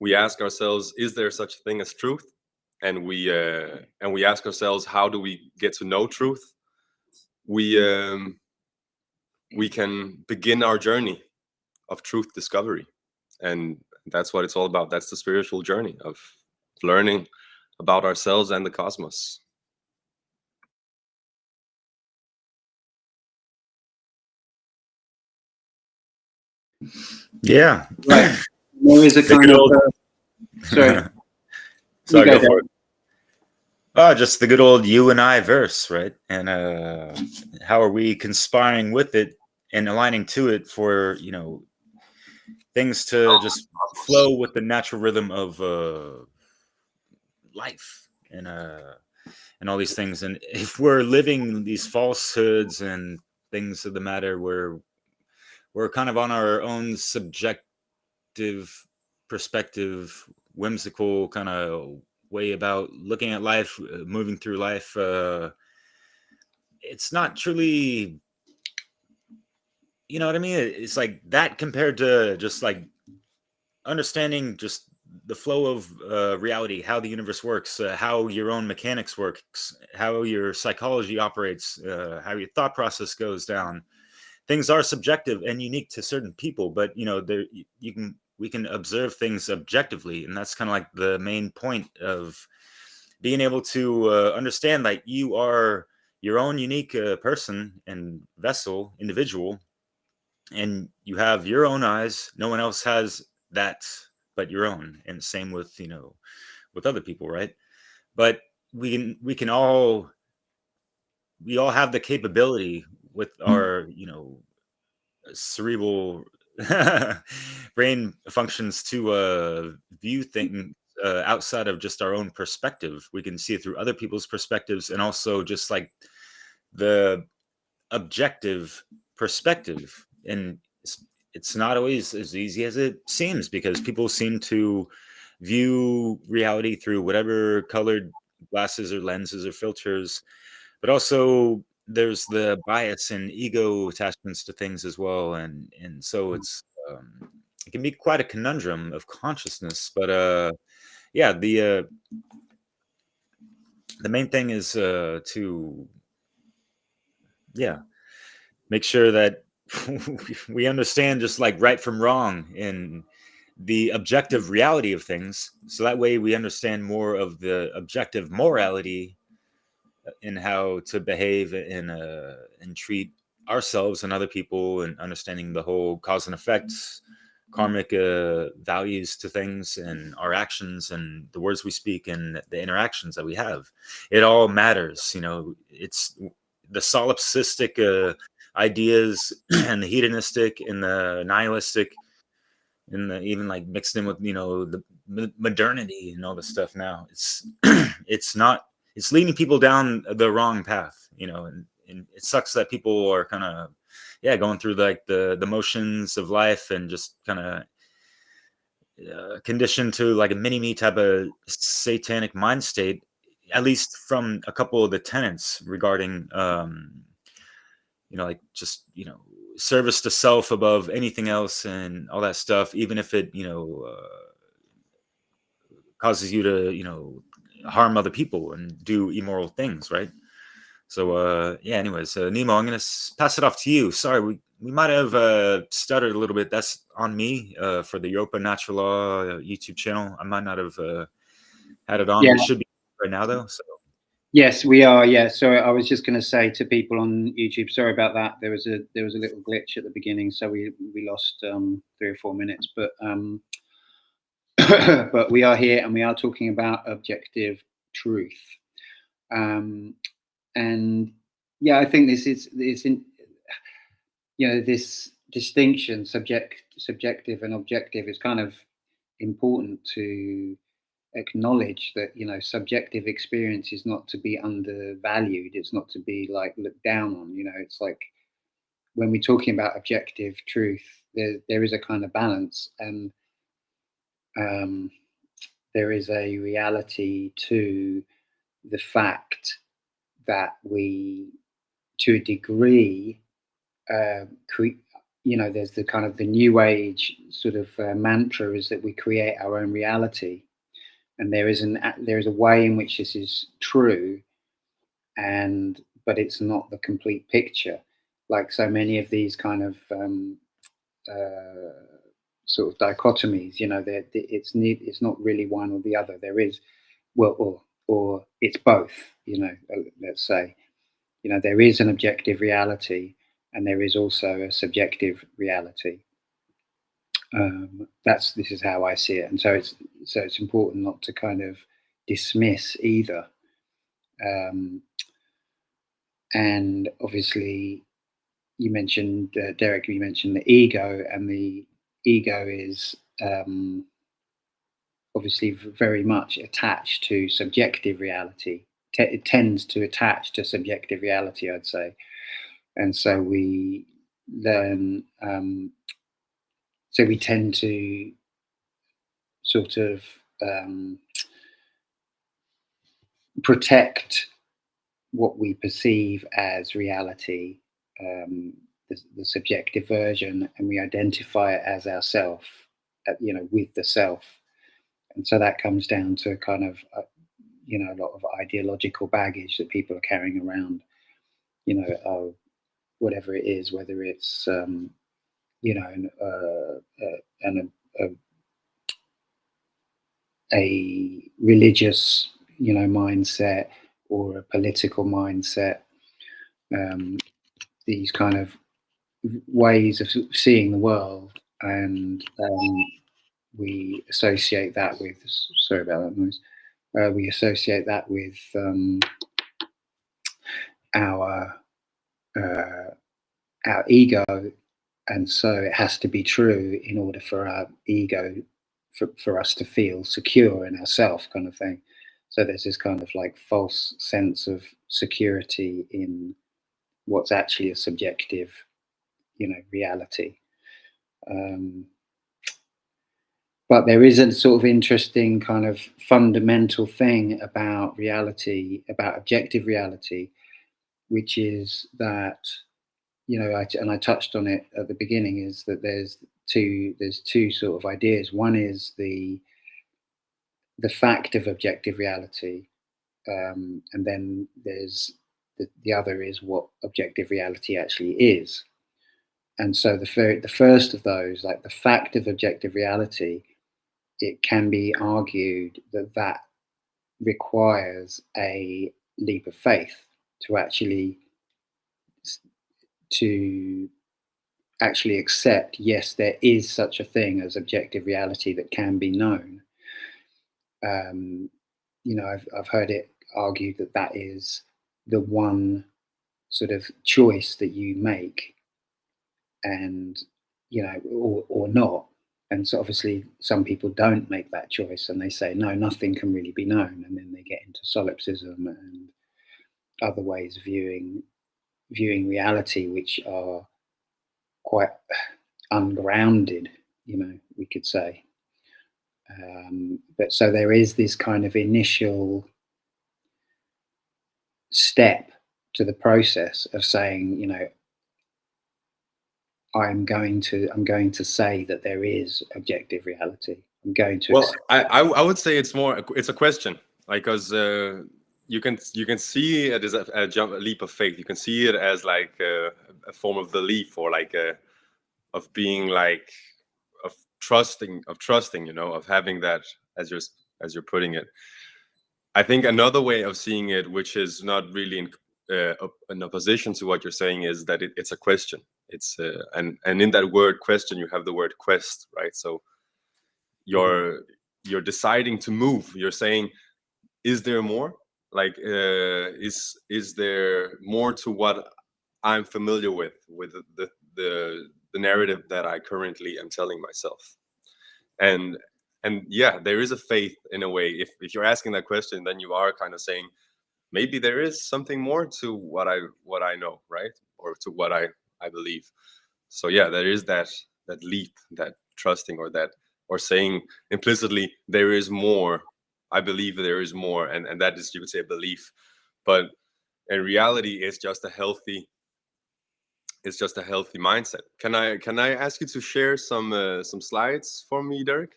we ask ourselves, is there such a thing as truth? And we ask ourselves, how do we get to know truth? We can begin our journey of truth discovery, and that's what it's all about. That's the spiritual journey of learning about ourselves and the cosmos. Yeah, right. There is a kind of sorry. Sorry, go for it. Oh, just the good old you and I verse, right? And how are we conspiring with it and aligning to it for, you know, things to just flow with the natural rhythm of life and all these things. And if we're living these falsehoods and things of the matter where we're kind of on our own subjective perspective, whimsical kind of way about looking at life, moving through life, it's not truly, you know what I mean? It's like that compared to just like understanding just the flow of reality, how the universe works, how your own mechanics works, how your psychology operates, how your thought process goes down. Things are subjective and unique to certain people, but you know, there we can observe things objectively, and that's kind of like the main point of being able to understand that you are your own unique person and vessel, individual, and you have your own eyes. No one else has that but your own, and same with, you know, with other people, right? But we all have the capability with our, you know, cerebral brain functions to view things outside of just our own perspective. We can see it through other people's perspectives, and also just like the objective perspective. And it's not always as easy as it seems, because people seem to view reality through whatever colored glasses or lenses or filters, but also there's the bias and ego attachments to things as well, and so it's it can be quite a conundrum of consciousness. But yeah, the main thing is to make sure that we understand just like right from wrong and the objective reality of things, so that way we understand more of the objective morality in how to behave and treat ourselves and other people, and understanding the whole cause and effects, karmic values to things, and our actions and the words we speak and the interactions that we have. It all matters, you know. It's the solipsistic ideas and the hedonistic and the nihilistic, and the, even like mixed in with, you know, the modernity and all this stuff now. It's it's leading people down the wrong path, you know, and it sucks that people are kind of going through like the motions of life and just kind of conditioned to like a mini-me type of satanic mind state, at least from a couple of the tenets regarding you know, like just, you know, service to self above anything else and all that stuff, even if it, you know, causes you to, you know, harm other people and do immoral things, right? So yeah, anyways, Nemo, I'm gonna pass it off to you. Sorry, we might have stuttered a little bit. That's on me for the Europa Natural Law YouTube channel. I might not have had it on. We should be right now though. So yes, we are. Yeah. So I was just going to say to people on YouTube, sorry about that. There was a little glitch at the beginning, so we lost 3 or 4 minutes. But but we are here and we are talking about objective truth. And yeah, I think it's in, you know, this distinction, subjective and objective, is kind of important to acknowledge that, you know, subjective experience is not to be undervalued. It's not to be like looked down on. You know, it's like when we're talking about objective truth, there is a kind of balance, and there is a reality to the fact that we, to a degree, you know, there's the kind of the new age sort of mantra is that we create our own reality, and there is a way in which this is true, but it's not the complete picture, like so many of these kind of sort of dichotomies. You know, it's not really one or the other. There is, well, or it's both. You know, let's say, you know, there is an objective reality, and there is also a subjective reality. This is how I see it, and so it's important not to kind of dismiss either. And obviously, you mentioned Derek. You mentioned the ego, and the ego is obviously very much attached to subjective reality. It tends to attach to subjective reality, I'd say, and so we learn. So we tend to sort of protect what we perceive as reality, the subjective version, and we identify it as ourself, you know, with the self. And so that comes down to kind of, you know, a lot of ideological baggage that people are carrying around, you know, whatever it is, whether it's, you know, a religious, you know, mindset, or a political mindset. These kind of ways of seeing the world, and we associate that with, sorry about that noise, we associate that with our ego, and so it has to be true in order for our ego, for us to feel secure in ourself, kind of thing. So there's this kind of like false sense of security in what's actually a subjective, you know, reality. But there is a sort of interesting kind of fundamental thing about reality, about objective reality, which is that, you know, I touched on it at the beginning, is that there's two sort of ideas. One is the fact of objective reality, and then there's the other is what objective reality actually is. And so the first of those, like the fact of objective reality, it can be argued that requires a leap of faith to actually accept, yes, there is such a thing as objective reality that can be known. You know, I've heard it argued that is the one sort of choice that you make, and, you know, or not. And so obviously some people don't make that choice, and they say, no, nothing can really be known, and then they get into solipsism and other ways of viewing reality, which are quite ungrounded, you know, we could say. But so there is this kind of initial step to the process of saying, you know, I'm going to say that there is objective reality. I'm going to. Well, I would say it's a question, like, because you can see it as a leap of faith. You can see it as like a form of belief, or like of being like of trusting, you know, of having that, as you're putting it. I think another way of seeing it, which is not really in opposition to what you're saying, is that it's a question. It's and in that word question, you have the word quest, right? So you're deciding to move. You're saying, is there more? Like, is there more to what I'm familiar with the narrative that I currently am telling myself? And yeah, there is a faith in a way. If you're asking that question, then you are kind of saying, maybe there is something more to what I know, right? Or to what I believe. So yeah, there is that leap, that trusting, or saying implicitly, there is more. I believe there is more, and that is, you could say, a belief. But in reality, it's just a healthy it's just a healthy mindset. Can I ask you to share some slides for me, Derek?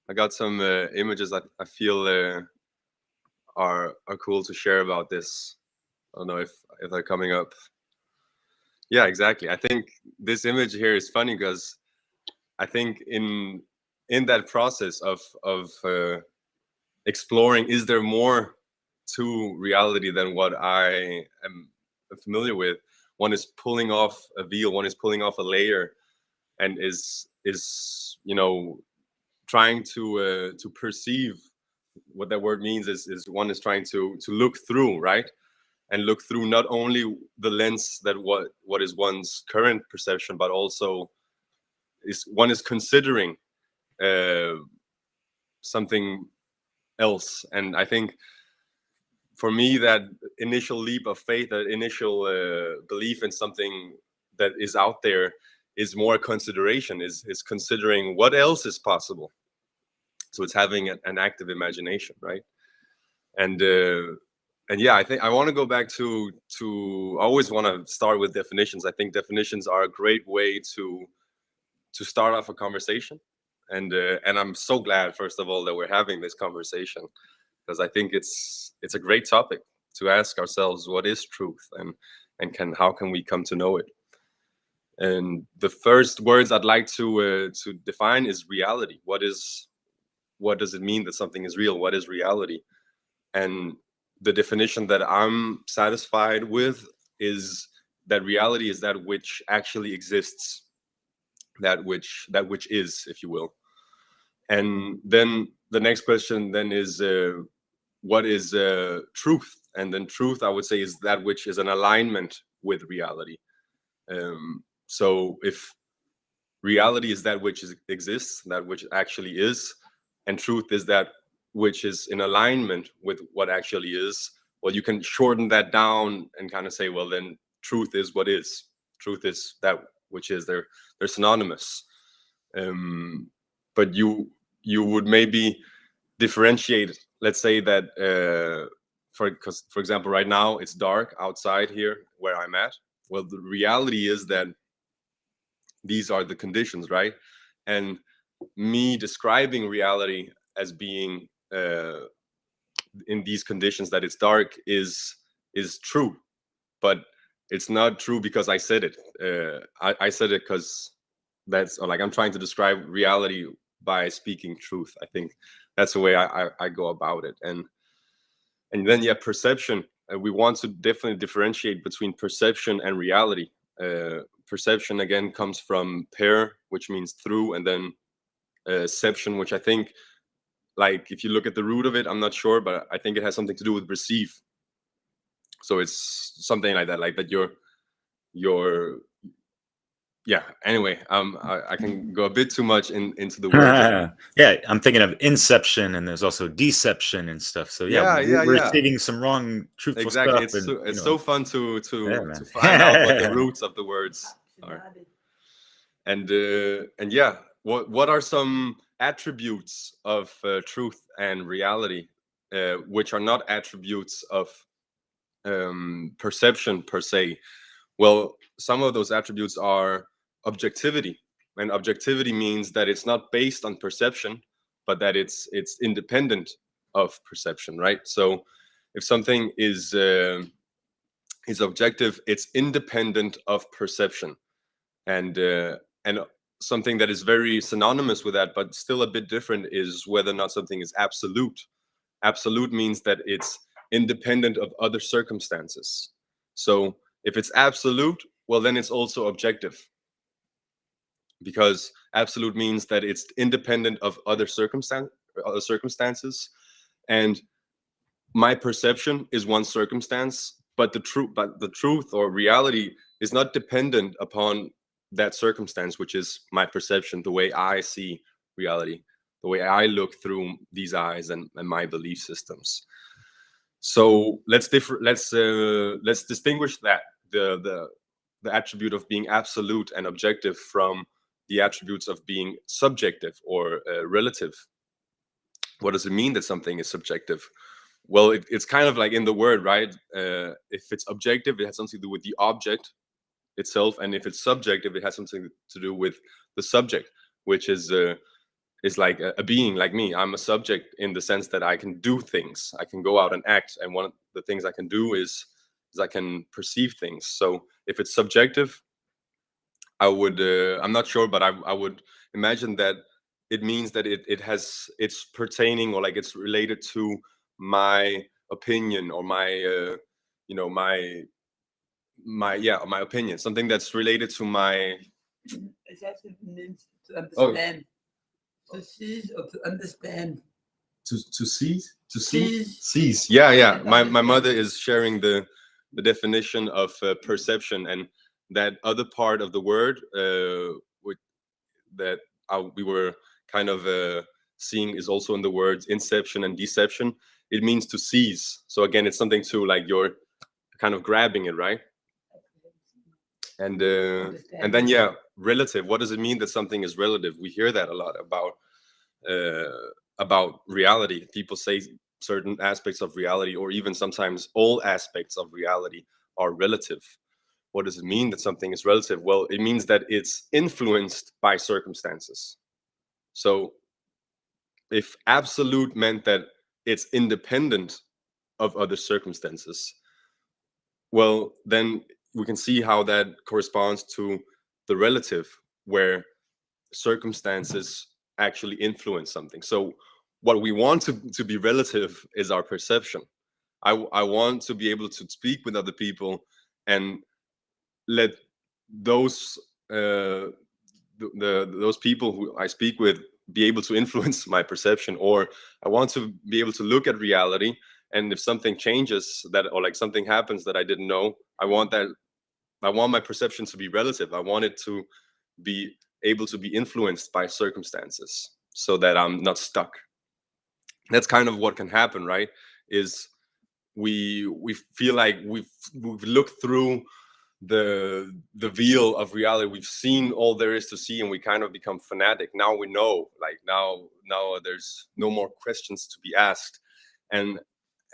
I got some images that I feel are cool to share about this. I don't know if they're coming up. Yeah, exactly. I think this image here is funny because I think in that process of exploring, is there more to reality than what I am familiar with? One is pulling off a veil, one is pulling off a layer, and is you know, trying to perceive. What that word means is one is trying to look through, right? And look through not only the lens that what is one's current perception, but also one is considering something else. And I think for me, that initial leap of faith, that initial belief in something that is out there, is more consideration, is considering what else is possible. So it's having an active imagination, right? And yeah, I think I want to go back to I always want to start with definitions. I think definitions are a great way to start off a conversation. And I'm so glad, first of all, that we're having this conversation, because I think it's a great topic to ask ourselves, what is truth, and how can we come to know it? And the first words I'd like to define is reality. What does it mean that something is real? What is reality? And the definition that I'm satisfied with is that reality is that which actually exists, that which is, if you will. And then the next question then is, what is truth? And then truth, I would say, is that which is an alignment with reality. So if reality is that which exists, that which actually is, and truth is that which is in alignment with what actually is, well, you can shorten that down and kind of say, well, then truth is what is. Truth is that which is. They're synonymous. But you would maybe differentiate. Let's say that for example, right now it's dark outside here where I'm at. Well, the reality is that these are the conditions, right? And me describing reality as being in these conditions, that it's dark, is true, but it's not true because I said it. I said it because that's, or like, I'm trying to describe reality by speaking truth. I think that's the way I go about it. And then, yeah, perception. We want to definitely differentiate between perception and reality. Perception, again, comes from per, which means through, and then ception, which I think, like, if you look at the root of it, I'm not sure, but I think it has something to do with receive. So it's something like that you're yeah. Anyway, I can go a bit too much into the words. Yeah, I'm thinking of inception, and there's also deception and stuff. So yeah, we're receiving some wrong truthful exactly. stuff. It's so fun to to find out what the roots of the words are. And yeah, what are some attributes of truth and reality, which are not attributes of perception per se? Well, some of those attributes are objectivity, and objectivity means that it's not based on perception, but that it's independent of perception, right? So if something is objective, it's independent of perception. And something that is very synonymous with that, but still a bit different, is whether or not something is absolute. Absolute means that it's independent of other circumstances. So if it's absolute, well, then it's also objective, because absolute means that it's independent of other circumstances. And my perception is one circumstance, but the truth or reality is not dependent upon that circumstance, which is my perception, the way I see reality, the way I look through these eyes and my belief systems. So let's distinguish that the attribute of being absolute and objective from the attributes of being subjective or relative. What does it mean that something is subjective? Well, it's kind of like in the word, right? If it's objective, it has something to do with the object, itself, and if it's subjective, it has something to do with the subject, which is like a being like me. I'm a subject in the sense that I can do things, I can go out and act, and one of the things I can do is I can perceive things. So if it's subjective, I would I'm not sure, but I would imagine that it means that it's pertaining, or like it's related to my opinion, or my you know, my opinion, something that's related to my. It actually means to understand. To seize or to understand. To seize. Yeah. My mother is sharing the definition of perception, and that other part of the word that we were kind of seeing is also in the words inception and deception. It means to seize. So again, it's something to, like, you're kind of grabbing it, right? And then, yeah, relative. What does it mean that something is relative? We hear that a lot about reality. People say certain aspects of reality, or even sometimes all aspects of reality, are relative. What does it mean that something is relative? Well, it means that it's influenced by circumstances. So if absolute meant that it's independent of other circumstances, well, then we can see how that corresponds to the relative, where circumstances actually influence something. So what we want to be relative is our perception. I want to be able to speak with other people and let those those people who I speak with be able to influence my perception. Or I want to be able to look at reality, and if something changes, that, or like something happens that I didn't know, I want my perception to be relative. I want it to be able to be influenced by circumstances, so that I'm not stuck. That's kind of what can happen, right? Is we feel like we've looked through the veil of reality. We've seen all there is to see, and we kind of become fanatic. Now we know, like now there's no more questions to be asked, and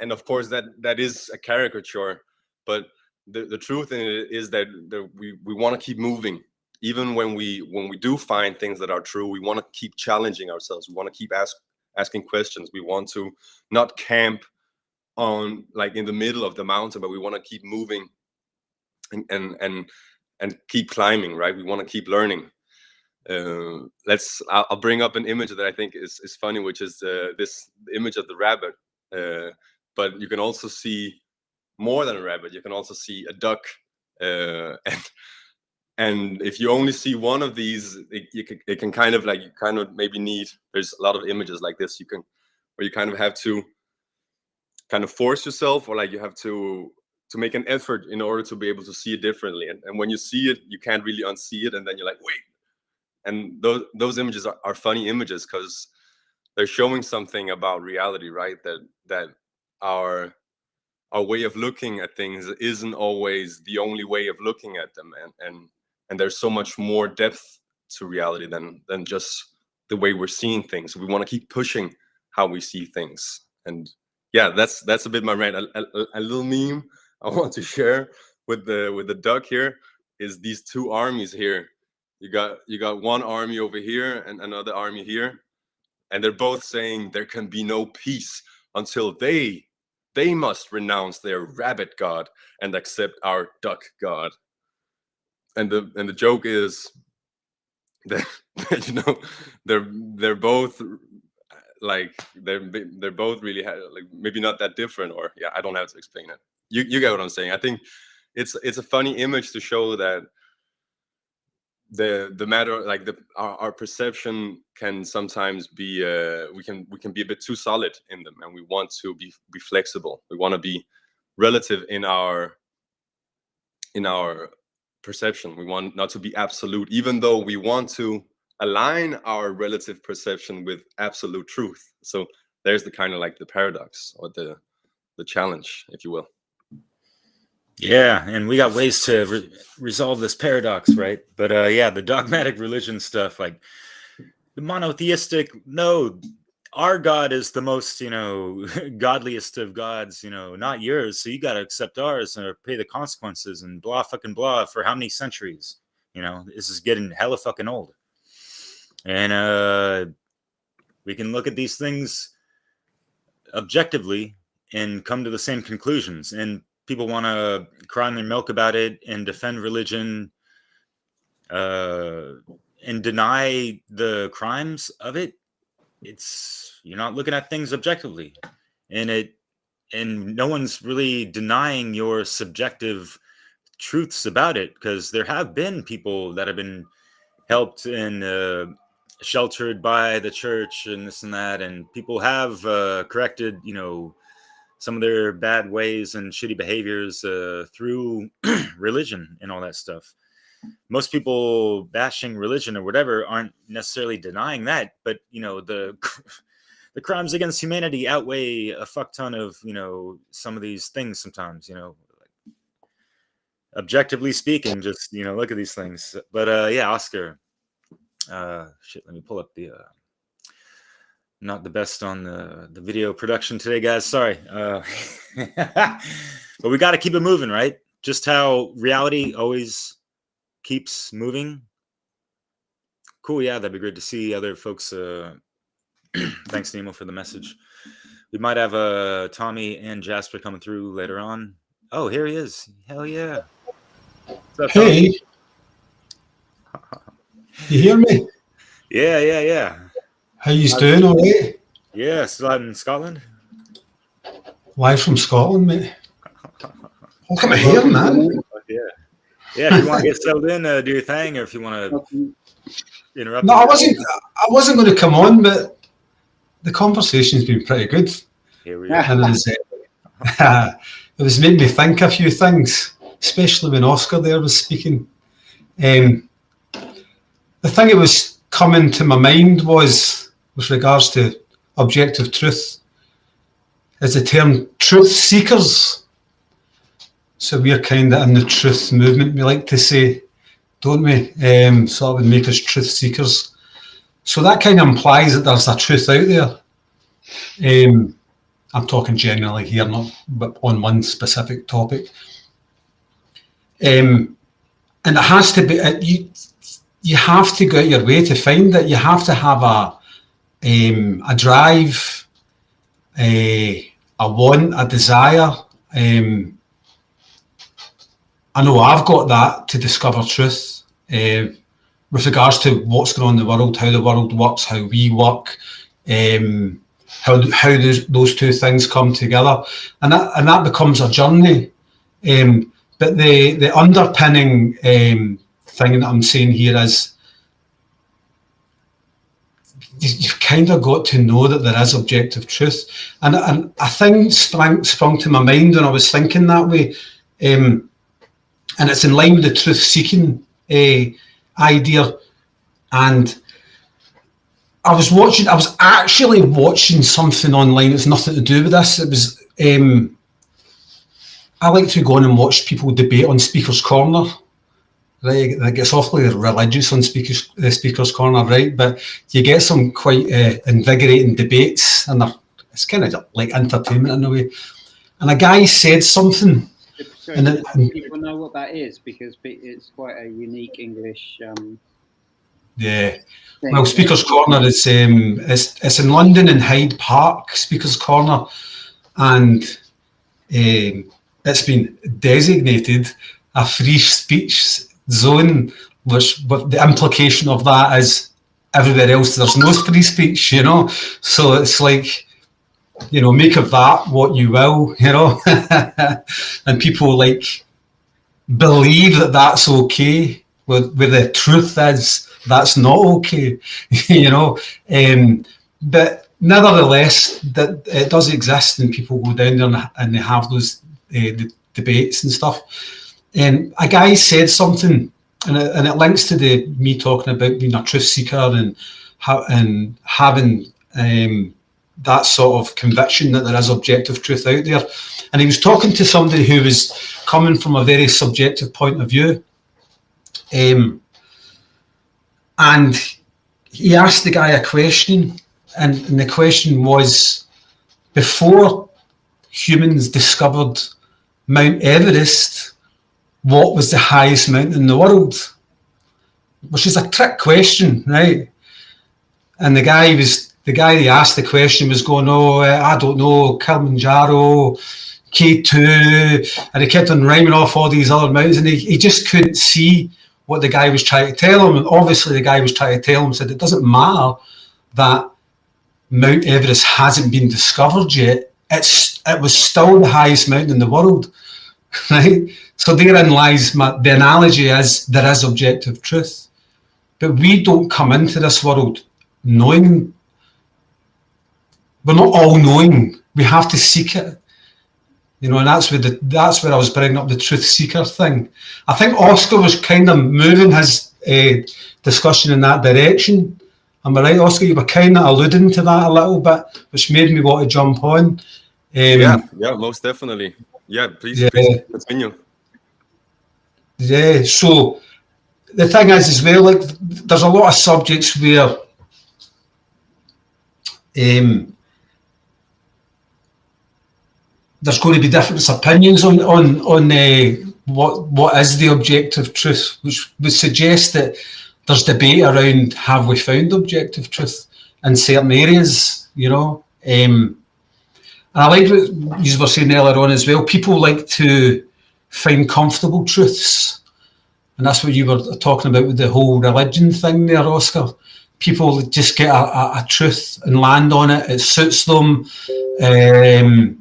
of course that is a caricature, but the truth in it is that we want to keep moving. Even when we do find things that are true, we want to keep challenging ourselves. We want to keep asking questions. We want to not camp on, like, in the middle of the mountain, but we want to keep moving and keep climbing, right? We want to keep learning. I'll bring up an image that I think is funny, which is this image of the rabbit. But you can also see more than a rabbit. You can also see a duck, and if you only see one of these, it can kind of, like, you kind of maybe need. There's a lot of images like this. Where you kind of have to kind of force yourself, or like you have to make an effort in order to be able to see it differently. And when you see it, you can't really unsee it, and then you're like, wait. And those images are funny images, because they're showing something about reality, right? That our way of looking at things isn't always the only way of looking at them, and there's so much more depth to reality than just the way we're seeing things. We want to keep pushing how we see things. And yeah, that's a bit my rant. A little meme I want to share with the duck here is these two armies here. You got one army over here and another army here, and they're both saying there can be no peace until they must renounce their rabbit god and accept our duck god. And the joke is that you know, they're both like they're both really like maybe not that different, or yeah, I don't have to explain it. You get what I'm saying. I think it's a funny image to show that the matter, like our perception can sometimes be we can be a bit too solid in them, and we want to be flexible. We want to be relative in our perception. We want not to be absolute, even though we want to align our relative perception with absolute truth. So there's the kind of like the paradox, or the challenge, if you will. Yeah, and we got ways to resolve this paradox, right? But yeah, the dogmatic religion stuff, like the monotheistic, no, our God is the most, you know, godliest of gods, you know, not yours. So you got to accept ours or pay the consequences and blah fucking blah for how many centuries? You know, this is getting hella fucking old. And we can look at these things objectively and come to the same conclusions. And people want to cry on their milk about it and defend religion and deny the crimes of it. It's, you're not looking at things objectively, and no one's really denying your subjective truths about it, because there have been people that have been helped and sheltered by the church and this and that, and people have corrected, you know, some of their bad ways and shitty behaviors through religion and all that stuff. Most people bashing religion or whatever aren't necessarily denying that, but you know, the crimes against humanity outweigh a fuck ton of, you know, some of these things sometimes, you know, like, objectively speaking, just, you know, look at these things. But yeah, Oscar, shit, let me pull up the not the best on the video production today, guys, sorry. But we got to keep it moving, right? Just how reality always keeps moving. Cool, yeah, that'd be great to see other folks. Thanks, Nemo, for the message. We might have Tommy and Jasper coming through later on. Oh, here he is. Hell yeah. What's up, Hey, Tommy? you hear me? Yeah. How you doing? All right? Yeah, still out in Scotland? Live from Scotland, mate. Look at my hair, man. Yeah, if you want to get settled in, do your thing, or if you want to interrupt. No, I wasn't going to come on, but the conversation's been pretty good. Here we go. And it was making me think a few things, especially when Oscar there was speaking. The thing that was coming to my mind was, with regards to objective truth, is the term truth seekers. So we're kind of in the truth movement, we like to say, don't we? So that would make us truth seekers. So that kind of implies that there's a truth out there. I'm talking generally here, not but on one specific topic. And it has to be, you have to go out your way to find it. You have to have a drive, a want, a desire. I know I've got that to discover truth with regards to what's going on in the world, how the world works, how we work, how those two things come together, and that becomes a journey. But the underpinning thing that I'm saying here is you've kind of got to know that there is objective truth, and a thing sprung to my mind when I was thinking that way. And it's in line with the truth-seeking idea. And I was actually watching something online that's nothing to do with this. It was, I like to go on and watch people debate on Speaker's Corner. Right, it gets awfully religious on Speaker's Corner, right? But you get some quite invigorating debates, and it's kind of like entertainment in a way. And a guy said something. People know what that is, because it's quite a unique English. Yeah, well, Speaker's Corner is it's in London in Hyde Park, Speaker's Corner, and it's been designated a free speech zone, which, but the implication of that is everywhere else there's no free speech, you know. So it's like, you know, make of that what you will, you know. And people like believe that that's okay, where the truth is that's not okay, you know. But nevertheless, that it does exist, and people go down there and they have those debates and stuff. And a guy said something, and it links to me talking about being a truth seeker and having that sort of conviction that there is objective truth out there. And he was talking to somebody who was coming from a very subjective point of view. And he asked the guy a question, and the question was, before humans discovered Mount Everest, what was the highest mountain in the world? Which is a trick question, right? And the guy they asked the question was going, oh, I don't know, Kilimanjaro, K2, and he kept on rhyming off all these other mountains, and he just couldn't see what the guy was trying to tell him. And obviously the guy was trying to tell him, said, it doesn't matter that Mount Everest hasn't been discovered yet. It was still the highest mountain in the world, right? So therein lies the analogy is there is objective truth. But we don't come into this world knowing. We're not all knowing. We have to seek it. You know, and that's where I was bringing up the truth seeker thing. I think Oscar was kind of moving his discussion in that direction. Am I right, Oscar? You were kind of alluding to that a little bit, which made me want to jump on. Yeah, most definitely. Yeah, please continue. Yeah, so the thing is as well, like, there's a lot of subjects where there's going to be different opinions on what is the objective truth, which would suggest that there's debate around, have we found objective truth in certain areas, you know? And I like what you were saying earlier on as well. People like to find comfortable truths. And that's what you were talking about with the whole religion thing there, Oscar. People just get a truth and land on it. It suits them. It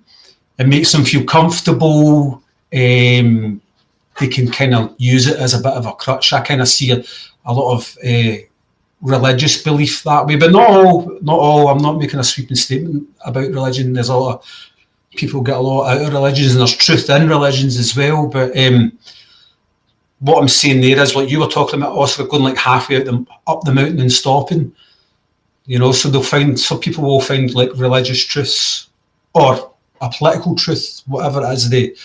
makes them feel comfortable. They can kind of use it as a bit of a crutch. I kind of see a lot of religious belief that way, but not all. I'm not making a sweeping statement about religion. There's a lot of people get a lot out of religions, and there's truth in religions as well. But what I'm saying there is, like you were talking about, Oscar, going like halfway up the mountain and stopping. You know, so people will find like religious truths or a political truth, whatever it is they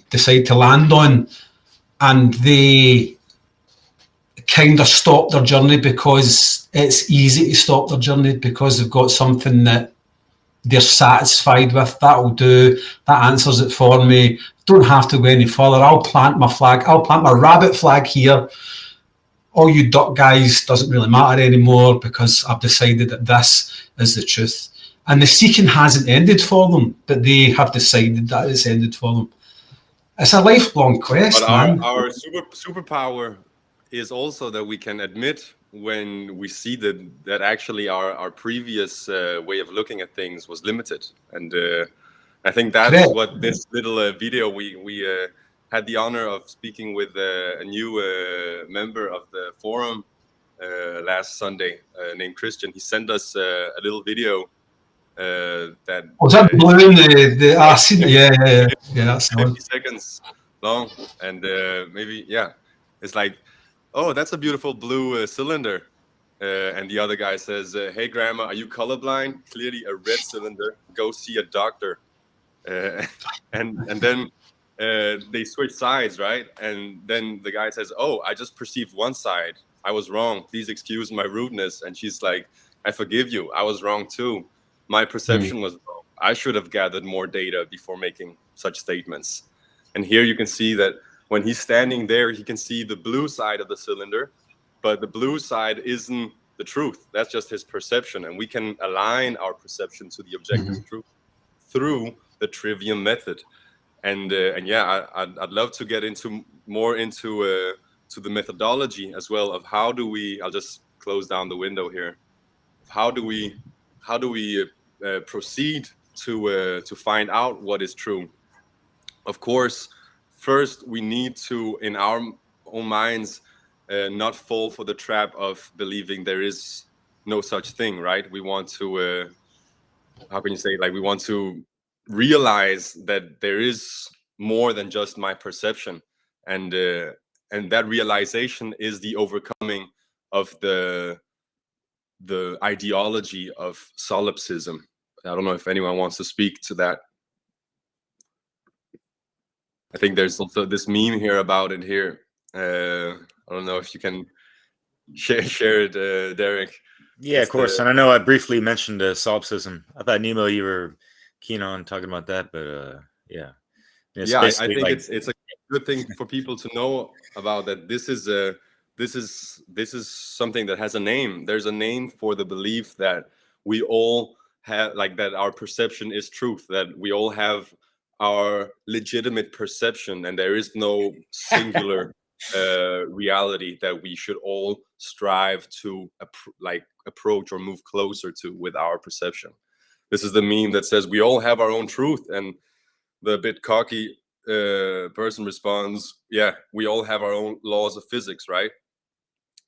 decide to land on, and they kind of stop their journey because it's easy to stop their journey because they've got something that they're satisfied with. That'll do. That answers it for me. Don't have to go any further. I'll plant my flag. I'll plant my rabbit flag here. All you duck guys doesn't really matter anymore because I've decided that this is the truth. And the seeking hasn't ended for them, but they have decided that it's ended for them. It's a lifelong quest, but man. Our superpower is also that we can admit when we see that actually our previous way of looking at things was limited. And I think that's what this little video we had the honor of speaking with a new member of the forum last Sunday named Christian. He sent us a little video that was that blue in the acid? Yeah, that's 50 seconds long, and maybe it's like, oh, that's a beautiful blue cylinder, and the other guy says, hey grandma, are you colorblind? Clearly a red cylinder, go see a doctor. And then they switch sides, right? And then the guy says, oh, I just perceived one side, I was wrong, please excuse my rudeness. And she's like, I forgive you, I was wrong too, my perception was wrong, I should have gathered more data before making such statements. And here you can see that when he's standing there, he can see the blue side of the cylinder, but the blue side isn't the truth. That's just his perception. And we can align our perception to the objective truth through the trivium method. And yeah, I'd love to get more into to the methodology as well of how do we, I'll just close down the window here. How do we proceed to find out what is true? Of course, first we need to, in our own minds, not fall for the trap of believing there is no such thing, right? We want to, how can you say, like, we want to realize that there is more than just my perception, and that realization is the overcoming of the ideology of solipsism. I don't know if anyone wants to speak to that. I think there's also this meme here about it here. I don't know if you can share it, Derek. Yeah, of course. And I know I briefly mentioned solipsism. I thought, Nemo, you were keen on talking about that, but yeah. Yeah, I think like, it's a good thing for people to know about that. This is something that has a name. There's a name for the belief that we all have, like that our perception is truth, that we all have our legitimate perception, and there is no singular reality that we should all strive to approach or move closer to with our perception. This is the meme that says we all have our own truth, and the bit cocky person responds, yeah, we all have our own laws of physics, right?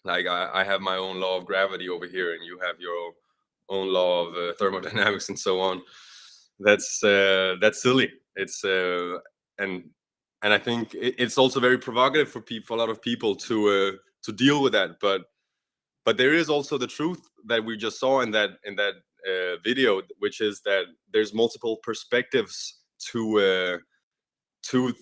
Like I have my own law of gravity over here, and you have your own law of thermodynamics and so on. That's silly. It's and I think it's also very provocative for people, a lot of people to deal with that. But there is also the truth that we just saw in that video, which is that there's multiple perspectives to,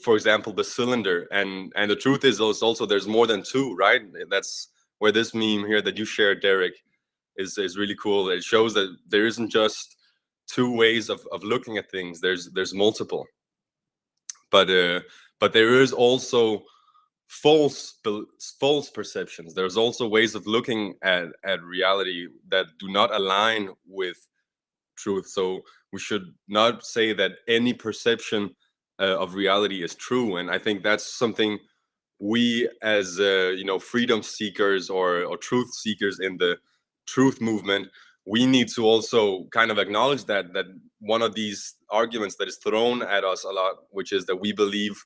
for example, the cylinder, and the truth is also there's more than two, right? That's where this meme here that you shared, Derek, is really cool. It shows that there isn't just two ways of looking at things. There's multiple, but there is also false perceptions. There's also ways of looking at reality that do not align with truth. So we should not say that any perception of reality is true. And I think that's something we as freedom seekers or truth seekers in the truth movement, we need to also kind of acknowledge that one of these arguments that is thrown at us a lot, which is that we believe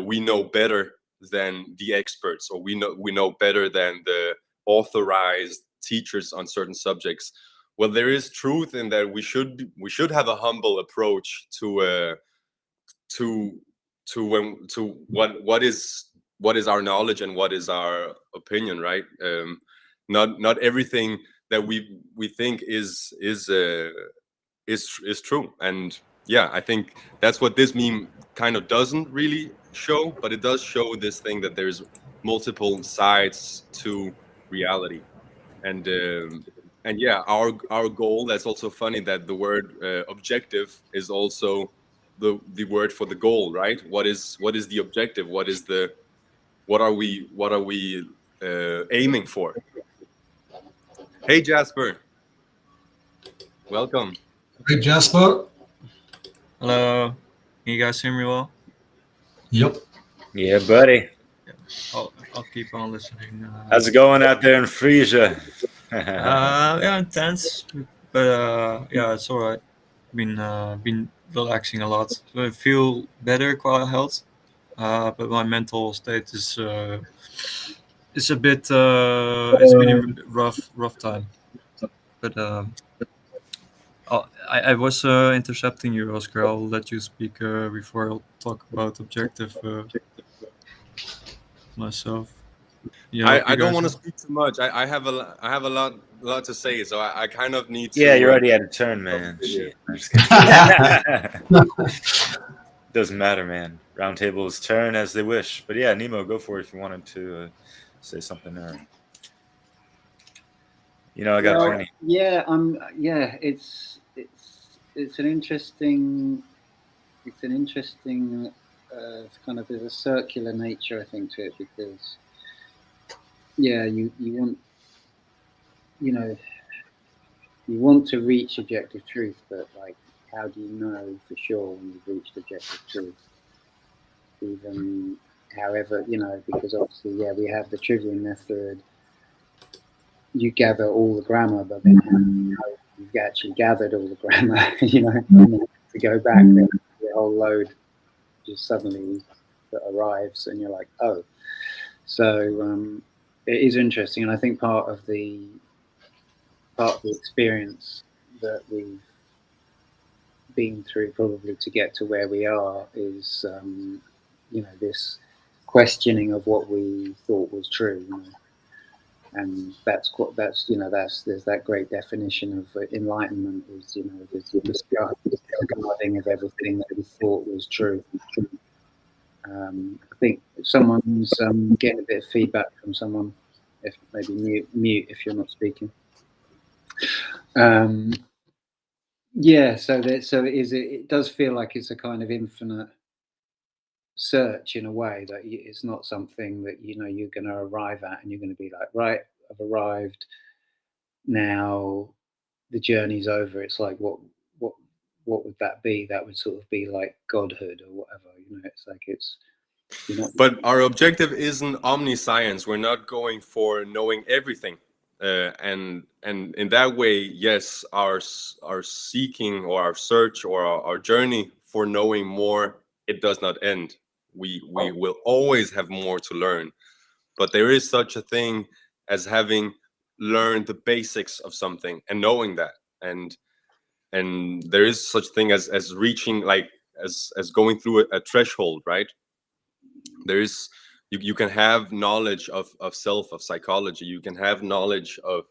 we know better than the experts, or we know better than the authorized teachers on certain subjects. Well, there is truth in that we should have a humble approach to what is our knowledge and what is our opinion, right? Not everything that we think is true. And yeah, I think that's what this meme kind of doesn't really show, but it does show this thing that there's multiple sides to reality. And yeah, our goal, that's also funny that the word objective is also the word for the goal, right? What is the objective? What are we aiming for? Hey, Jasper, welcome. Hey, Jasper. Hello, can you guys hear me well? Yep. Yeah, buddy. Yeah. I'll keep on listening. How's it going out there in Frisia? Yeah, intense, but yeah, it's all right. Been relaxing a lot. So I feel better, quite health, but my mental state is a bit. It's been a rough time, but I was intercepting you, Oscar. I'll let you speak before I'll talk about objective myself. Yeah, I don't want to speak too much. I have a lot to say, so I kind of need to. Yeah, you're already out of turn, man. Yeah. Doesn't matter, man. Roundtables turn as they wish. But yeah, Nemo, go for it if you wanted to say something there. I got plenty. Yeah, it's an interesting kind of, there's a circular nature, I think, to it, because you want to reach objective truth, but like, how do you know for sure when you've reached objective truth? Even however, because obviously, we have the trivium method. You gather all the grammar, but then you've actually gathered all the grammar, to go back, then the whole load just suddenly arrives, and you're like, oh. So it is interesting, and I think part of the experience that we've been through, probably to get to where we are, is this questioning of what we thought was true. And there's that great definition of enlightenment, is the discarding of everything that we thought was true. I think someone's getting a bit of feedback from someone. If maybe mute if you're not speaking. Yeah, so it does feel like it's a kind of infinite search in a way, that it's not something that you're going to arrive at and you're going to be like, right, I've arrived, now the journey's over. It's like, what would that be? That would sort of be like godhood or whatever, it's like But our objective isn't omniscience. We're not going for knowing everything, and in that way, yes, our seeking or our search or our journey for knowing more, it does not end. We will always have more to learn, but there is such a thing as having learned the basics of something and knowing that, and there is such thing as reaching, like as going through a threshold, right? There is, you can have knowledge of self, of psychology, you can have knowledge of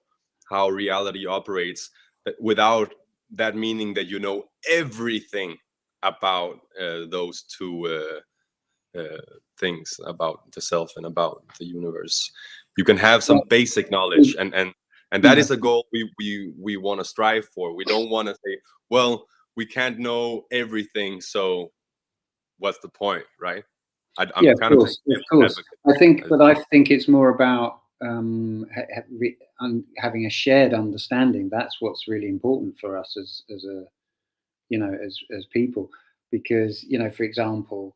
how reality operates, without that meaning that you know everything about those two things, about the self and about the universe. You can have some basic knowledge, and that is a goal we want to strive for. We don't want to say, well, we can't know everything, so what's the point, right? I'm kind of course. I think it's more about having a shared understanding. That's what's really important for us as people, because for example,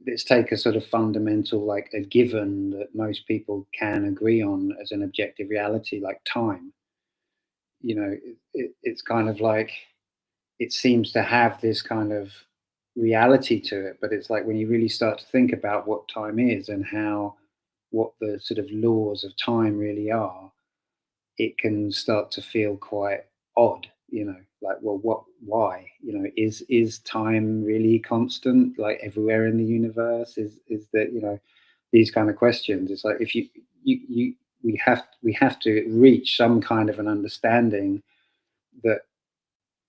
let's take a sort of fundamental, like a given that most people can agree on as an objective reality, like time. It's kind of like, it seems to have this kind of reality to it, but it's like when you really start to think about what time is and what the sort of laws of time really are, it can start to feel quite odd, like, well, why, is time really constant, like everywhere in the universe? Is that, these kind of questions. It's like, if we have to reach some kind of an understanding that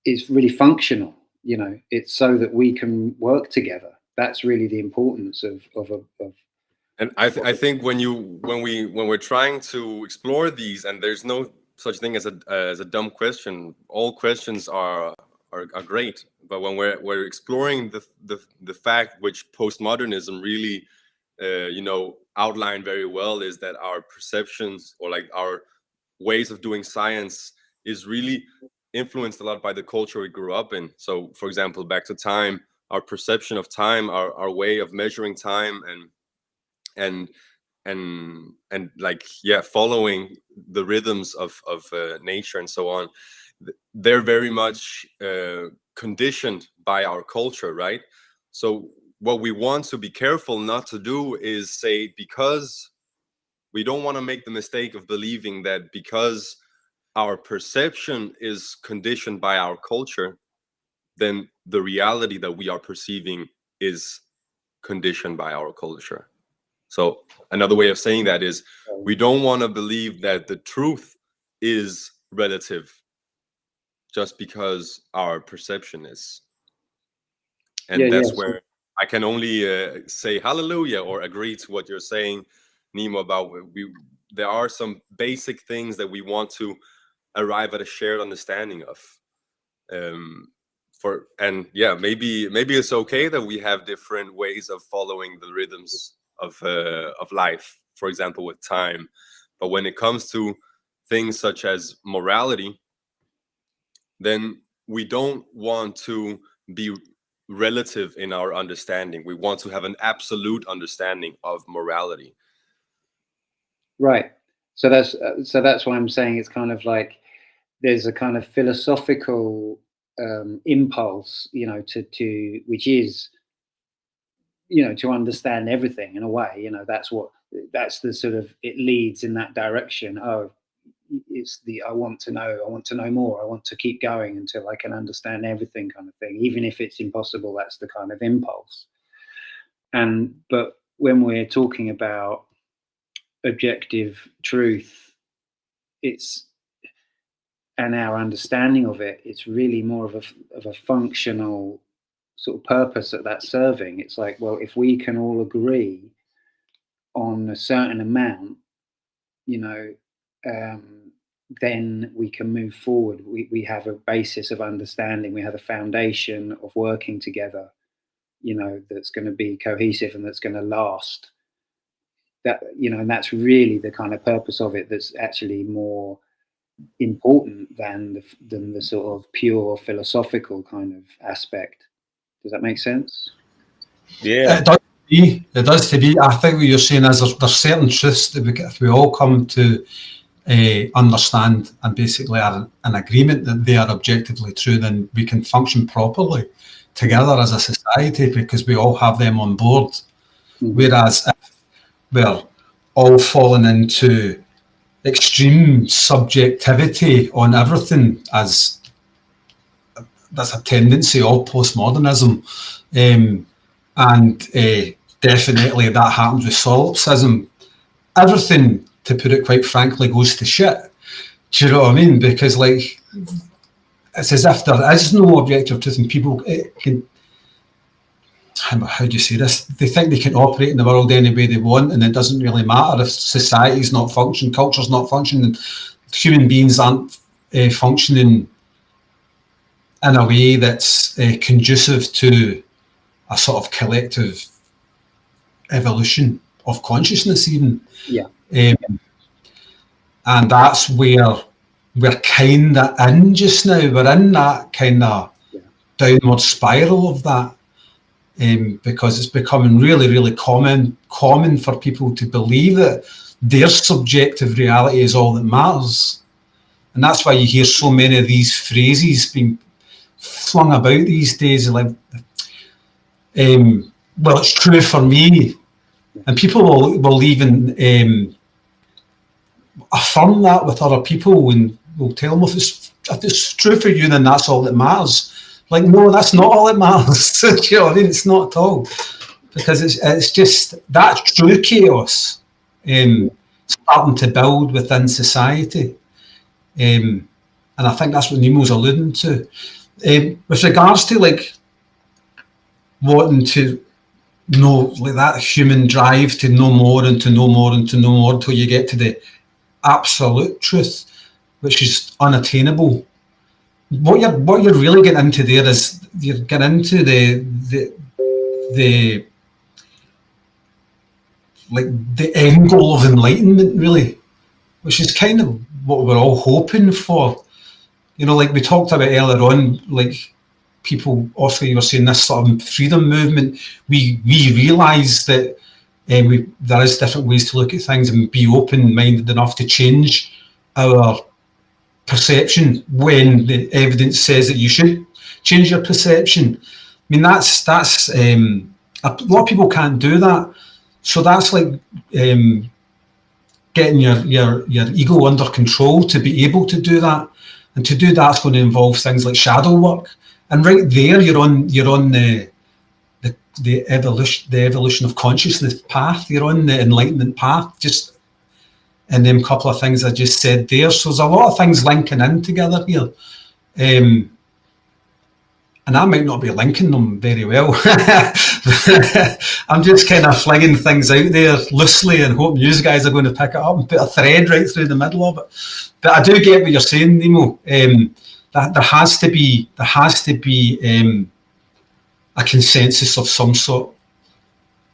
is really functional. It's so that we can work together. That's really the importance of and I think when we're trying to explore these, and there's no such thing as a dumb question. All questions are great, but when we're exploring the fact which postmodernism really outlined very well, is that our perceptions, or like our ways of doing science, is really influenced a lot by the culture we grew up in. So, for example, back to time, our perception of time, our way of measuring time, and like, yeah, following the rhythms of nature and so on, they're very much conditioned by our culture, right? So what we want to be careful not to do is say, because we don't want to make the mistake of believing that because our perception is conditioned by our culture, then the reality that we are perceiving is conditioned by our culture. So another way of saying that is, we don't want to believe that the truth is relative just because our perception is. And that's where I can only say hallelujah or agree to what you're saying, Nemo, about there are some basic things that we want to arrive at a shared understanding of. Maybe it's okay that we have different ways of following the rhythms of life, for example, with time. But when it comes to things such as morality, then we don't want to be relative in our understanding. We want to have an absolute understanding of morality. Right. So that's why I'm saying it's kind of like there's a kind of philosophical impulse, to which is, to understand everything in a way. That's the sort of, it leads in that direction. Oh, it's I want to know more. I want to keep going until I can understand everything, kind of thing. Even if it's impossible, that's the kind of impulse. But when we're talking about objective truth, and our understanding of it, it's really more of a functional sort of purpose that's serving. It's like, well, if we can all agree on a certain amount, then we can move forward. We have a basis of understanding. We have a foundation of working together, you know, that's going to be cohesive and that's going to last. That, you know, and that's really the kind of purpose of it. That's actually more important than the sort of pure philosophical kind of aspect. Does that make sense? Yeah. It does to be. It does to be. I think what you're saying is there's certain truths that if we all come to understand and basically are in agreement that they are objectively true, then we can function properly together as a society because we all have them on board. Whereas if we're all falling into extreme subjectivity on everything, as that's a tendency of postmodernism, and definitely that happens with solipsism. Everything, to put it quite frankly, goes to shit. Do you know what I mean? Because like it's as if there is no objective truth, and people can, how do you say this? They think they can operate in the world any way they want, and it doesn't really matter if society's not functioning, culture's not functioning, human beings aren't functioning in a way that's conducive to a sort of collective evolution of consciousness even. Yeah. And that's where we're kind of in just now. We're in that kind of downward spiral of that, because it's becoming really, really common for people to believe that their subjective reality is all that matters. And that's why you hear so many of these phrases being flung about these days, like, well, it's true for me. And people will even affirm that with other people and will tell them, if it's true for you, then that's all that matters. Like, no, that's not all that matters. Do you know what I mean? It's not at all. Because it's just that true chaos starting to build within society. And I think that's what Nemo's alluding to. With regards to like wanting to know, like that human drive to know more and to know more and to know more until you get to the absolute truth, which is unattainable. What you're really getting into there is you're getting into the end goal of enlightenment, really, which is kind of what we're all hoping for. You know, like we talked about earlier on, like people, also you were saying this sort of freedom movement, we realise that there is different ways to look at things and be open-minded enough to change our perception when the evidence says that you should change your perception. I mean, that's a lot of people can't do that. So that's like getting your ego under control to be able to do that. And to do that's going to involve things like shadow work. And right there, you're on the evolution of consciousness path. You're on the enlightenment path, just in them couple of things I just said there. So there's a lot of things linking in together here. And I might not be linking them very well. I'm just kind of flinging things out there loosely and hoping you guys are going to pick it up and put a thread right through the middle of it. But I do get what you're saying, Nemo. That there has to be a consensus of some sort,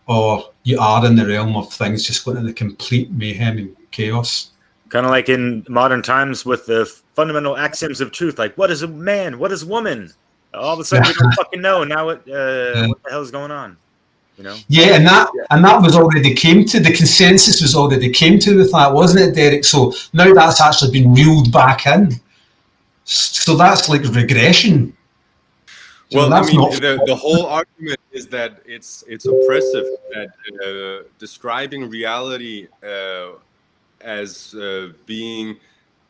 or you are in the realm of things just going into complete mayhem and chaos. Kind of like in modern times with the fundamental axioms of truth, like what is a man, what is woman? All of a sudden we don't fucking know now what the hell is going on, you know? Yeah, and that was already came to, the consensus was already came to with that, wasn't it, Derek? So now that's actually been reeled back in. So that's like regression. Well, I mean, the whole argument is that it's oppressive, that describing reality as being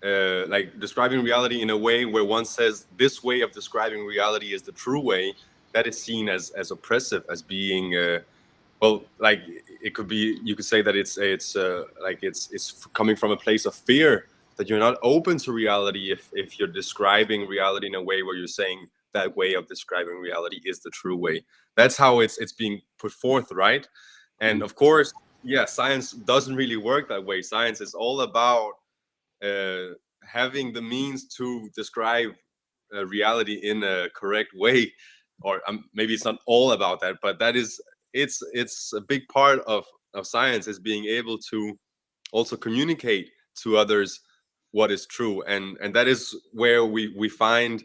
like describing reality in a way where one says this way of describing reality is the true way, that is seen as oppressive, as being well, like it could be, you could say that it's coming from a place of fear, that you're not open to reality if you're describing reality in a way where you're saying that way of describing reality is the true way. That's how it's being put forth, right? And of course, yeah, science doesn't really work that way. Science is all about having the means to describe reality in a correct way, or maybe it's not all about that, but that is, it's a big part of science, is being able to also communicate to others what is true, and that is where we find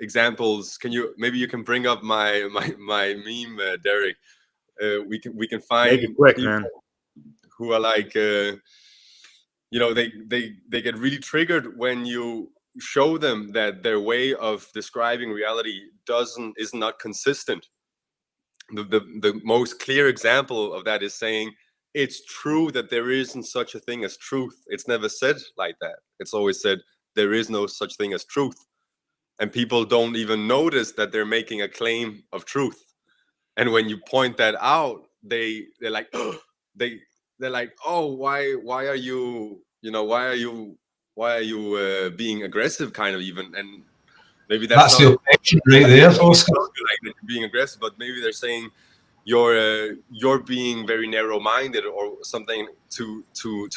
examples. Maybe you can bring up my meme, Derek. We can find Make it quick, people man. who are like they get really triggered when you show them that their way of describing reality is not consistent. The most clear example of that is saying it's true that there isn't such a thing as truth. It's never said like that. It's always said there is no such thing as truth, and people don't even notice that they're making a claim of truth. And when you point that out, they're like they're like, oh, why are you being aggressive, kind of, even. And maybe that's the objection right there, Oscar. Like you're being aggressive, but maybe they're saying you're being very narrow-minded or something to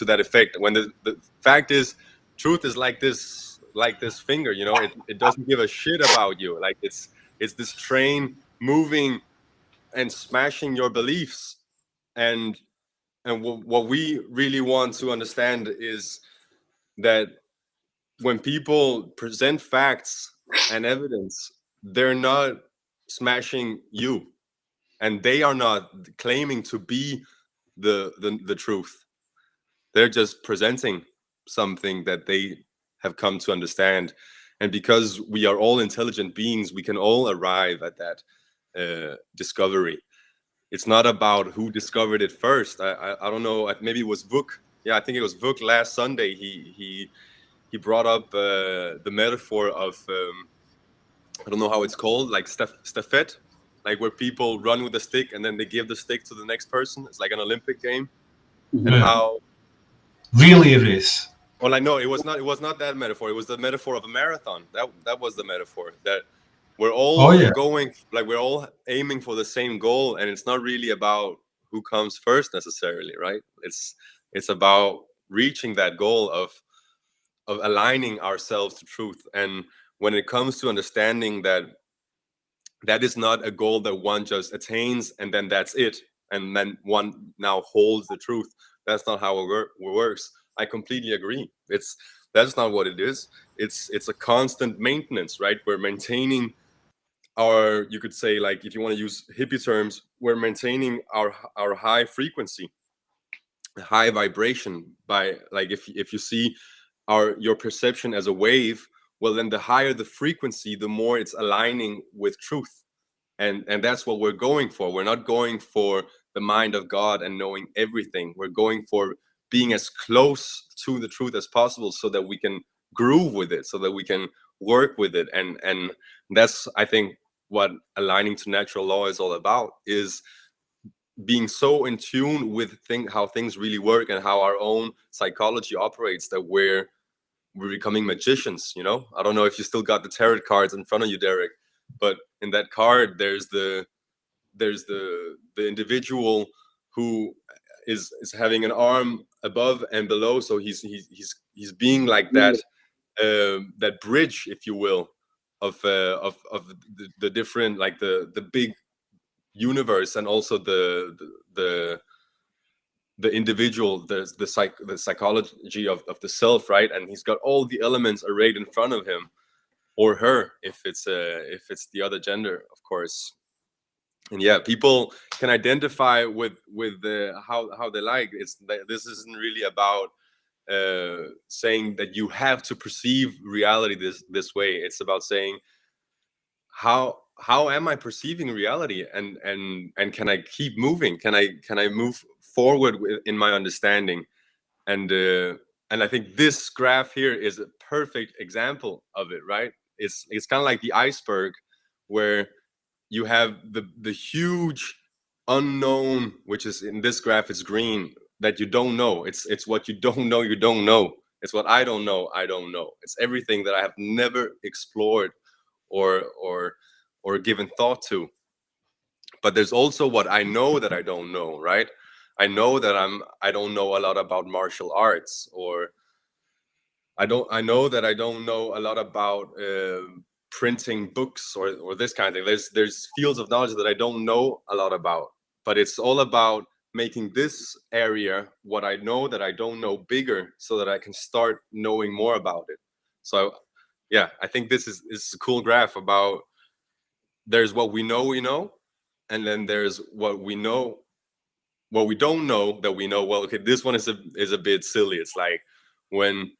that effect, when the fact is, truth is like this finger, it doesn't give a shit about you. Like it's this train moving and smashing your beliefs. And what we really want to understand is that when people present facts and evidence, they're not smashing you, and they are not claiming to be the truth. They're just presenting something that they have come to understand. And because we are all intelligent beings, we can all arrive at that discovery. It's not about who discovered it first. I don't know, maybe it was Vuk. Yeah, I think it was Vuk last Sunday. He brought up the metaphor of I don't know how it's called, like stafette, like where people run with a stick and then they give the stick to the next person. It's like an Olympic game. And how relay race. Well, I know it was not that metaphor. It was the metaphor of a marathon. That was the metaphor, that we're all going, like we're all aiming for the same goal, and it's not really about who comes first necessarily, right? It's about reaching that goal of aligning ourselves to truth. And when it comes to understanding that is not a goal that one just attains and then that's it, and then one now holds the truth. That's not how it works. I completely agree. That's not what it is. It's a constant maintenance, right? We're maintaining our, you could say, like, if you want to use hippie terms, we're maintaining our high frequency, high vibration, by, like, if you see your perception as a wave, well, then the higher the frequency, the more it's aligning with truth. And that's what we're going for. We're not going for the mind of God and knowing everything. We're going for being as close to the truth as possible, so that we can groove with it, so that we can work with it. And that's, I think, what aligning to natural law is all about, is being so in tune with how things really work and how our own psychology operates, that we're becoming magicians. I don't know if you still got the tarot cards in front of you, Derek, but in that card there's the individual who is having an arm above and below, so he's being like that that bridge, if you will, of the different, like the big universe, and also the individual, the psychology of the self, right? And he's got all the elements arrayed in front of him, or her, if it's the other gender, of course. And yeah, people can identify with how they like. This isn't really about saying that you have to perceive reality this way. It's about saying, how am I perceiving reality, and can I keep moving? Can I move forward in my understanding? And I think this graph here is a perfect example of it, right? It's kind of like the iceberg, where you have the huge unknown, which is, in this graph, it's green, that you don't know. It's what you don't know, you don't know. It's what I don't know, I don't know. It's everything that I have never explored or given thought to. But there's also what I know that I don't know, right? I know that I don't know a lot about martial arts, or I know that I don't know a lot about printing books or this kind of thing. There's fields of knowledge that I don't know a lot about, but it's all about making this area, what I know that I don't know, bigger, so that I can start knowing more about it. So yeah, I think this is a cool graph about, there's what we know, and then there's what we know, what we don't know that we know. Well, okay, this one is a bit silly. It's like when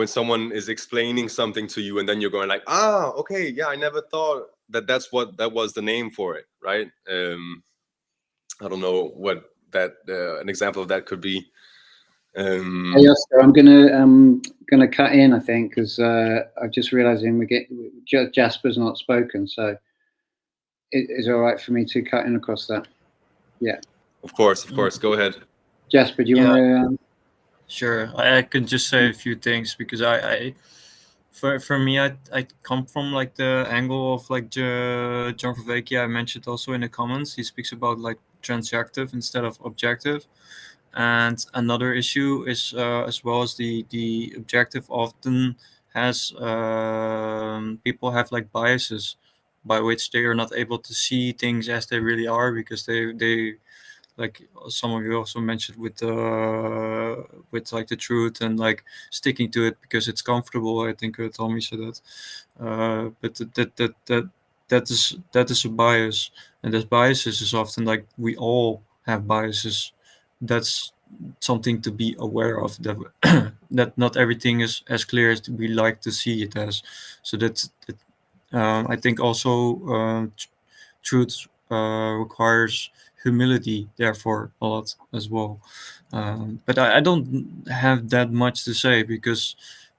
someone is explaining something to you and then you're going like, ah, okay, yeah, I never thought that was the name for it, right? I don't know what that an example of that could be. Hey, Oscar, I'm gonna cut in, I think, because I'm just realizing Jasper's not spoken, so it is all right for me to cut in across that. Yeah. Of course. Go ahead. Jasper, do you want to? Sure, I could just say a few things, because for me, I come from like the angle of like John Vervaeke. I mentioned also in the comments, he speaks about like transactive instead of objective. And another issue is as well as the objective often has people have like biases by which they are not able to see things as they really are, because they like some of you also mentioned with like the truth and like sticking to it because it's comfortable. I think Tommy said that, but that is a bias, and this biases is often like we all have biases. That's something to be aware of, that that not everything is as clear as we like to see it as. So that's I think also truth requires humility, therefore, a lot as well. But I don't have that much to say, because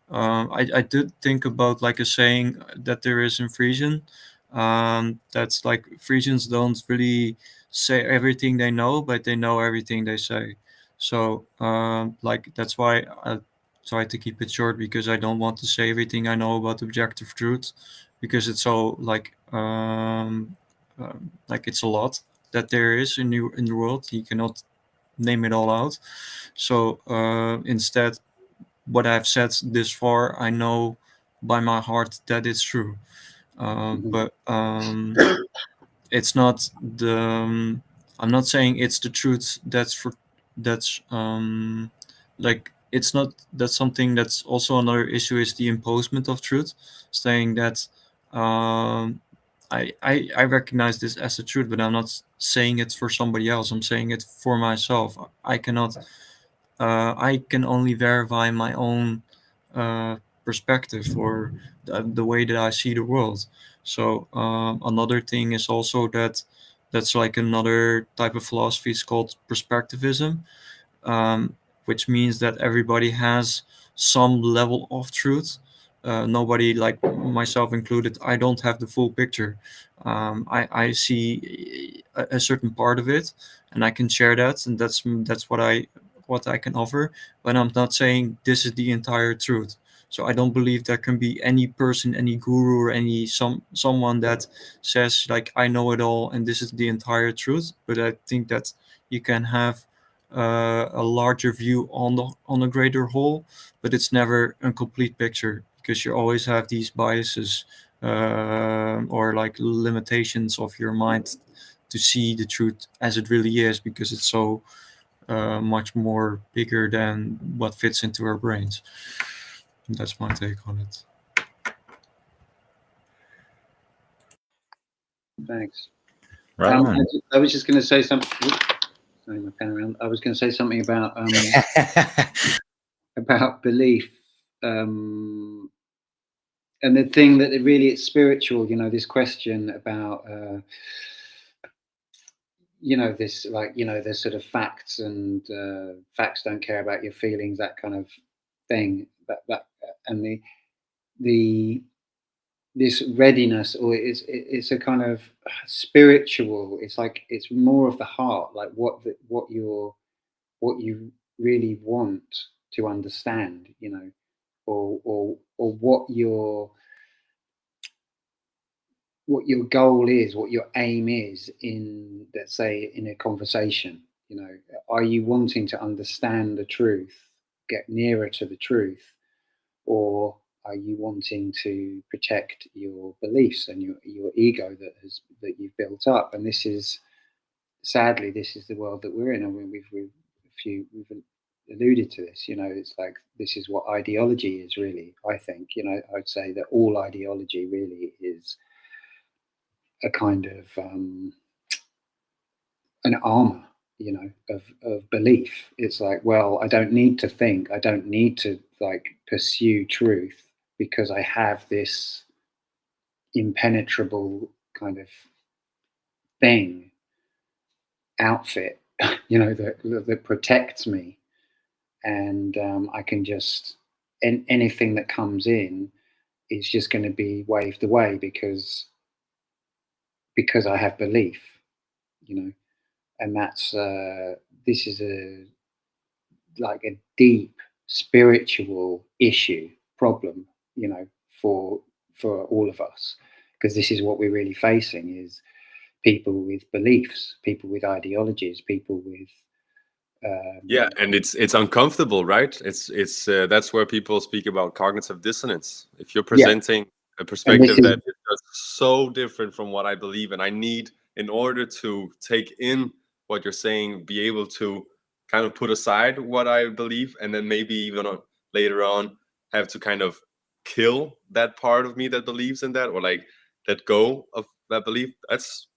I did think about like a saying that there is in Frisian. That's like Frisians don't really say everything they know, but they know everything they say. So like that's why I try to keep it short, because I don't want to say everything I know about objective truth, because it's so like it's a lot that there is in the world. You cannot name it all out. So instead, what I've said this far, I know by my heart that it's true. But it's not the. I'm not saying it's the truth. That's like it's not. That's something that's also another issue, is the imposement of truth, saying that I recognize this as the truth, but I'm not saying it for somebody else. I'm saying it for myself. I cannot. I can only verify my own perspective, or the way that I see the world. So another thing is also that's like another type of philosophy. It's called perspectivism, which means that everybody has some level of truth. Nobody, like myself included, I don't have the full picture. I see a certain part of it, and I can share that, and that's what I can offer. But I'm not saying this is the entire truth. So I don't believe there can be any person, any guru, or any someone that says like I know it all and this is the entire truth. But I think that you can have a larger view on the greater whole, but it's never a complete picture, because you always have these biases or like limitations of your mind to see the truth as it really is, because it's so much more bigger than what fits into our brains. That's my take on it. Thanks. Right on. I was just going to say something. Sorry, my pen around. I was going to say something about about belief, and the thing that really it's spiritual. You know, this question about this, like, there's sort of facts, and facts don't care about your feelings, that kind of thing. That and this readiness, or it's a kind of spiritual. It's like it's more of the heart, like what you really want to understand, or what your goal is, what your aim is in, let's say, in a conversation. Are you wanting to understand the truth get nearer to the truth, or are you wanting to protect your beliefs and your ego that you've built up? And this is, sadly, this is the world that we're in. I mean, we've alluded to this. You know, it's like, this is what ideology is really. I think, you know, I'd say that all ideology really is a kind of an armor, you know, of belief. It's like, well, I don't need to think, I don't need to like pursue truth, because I have this impenetrable kind of thing, outfit, you know, that protects me, and I can just, and anything that comes in is just going to be waved away because I have belief, you know. And that's this is like a deep spiritual problem, you know, for all of us, because this is what we're really facing, is people with beliefs, people with ideologies, people with yeah, and it's uncomfortable, right? It's that's where people speak about cognitive dissonance. If you're presenting a perspective that is just so different from what I believe, and I need, in order to take in what you're saying, be able to kind of put aside what I believe, and then maybe even later on have to kind of kill that part of me that believes in that, or like let go of that belief. That's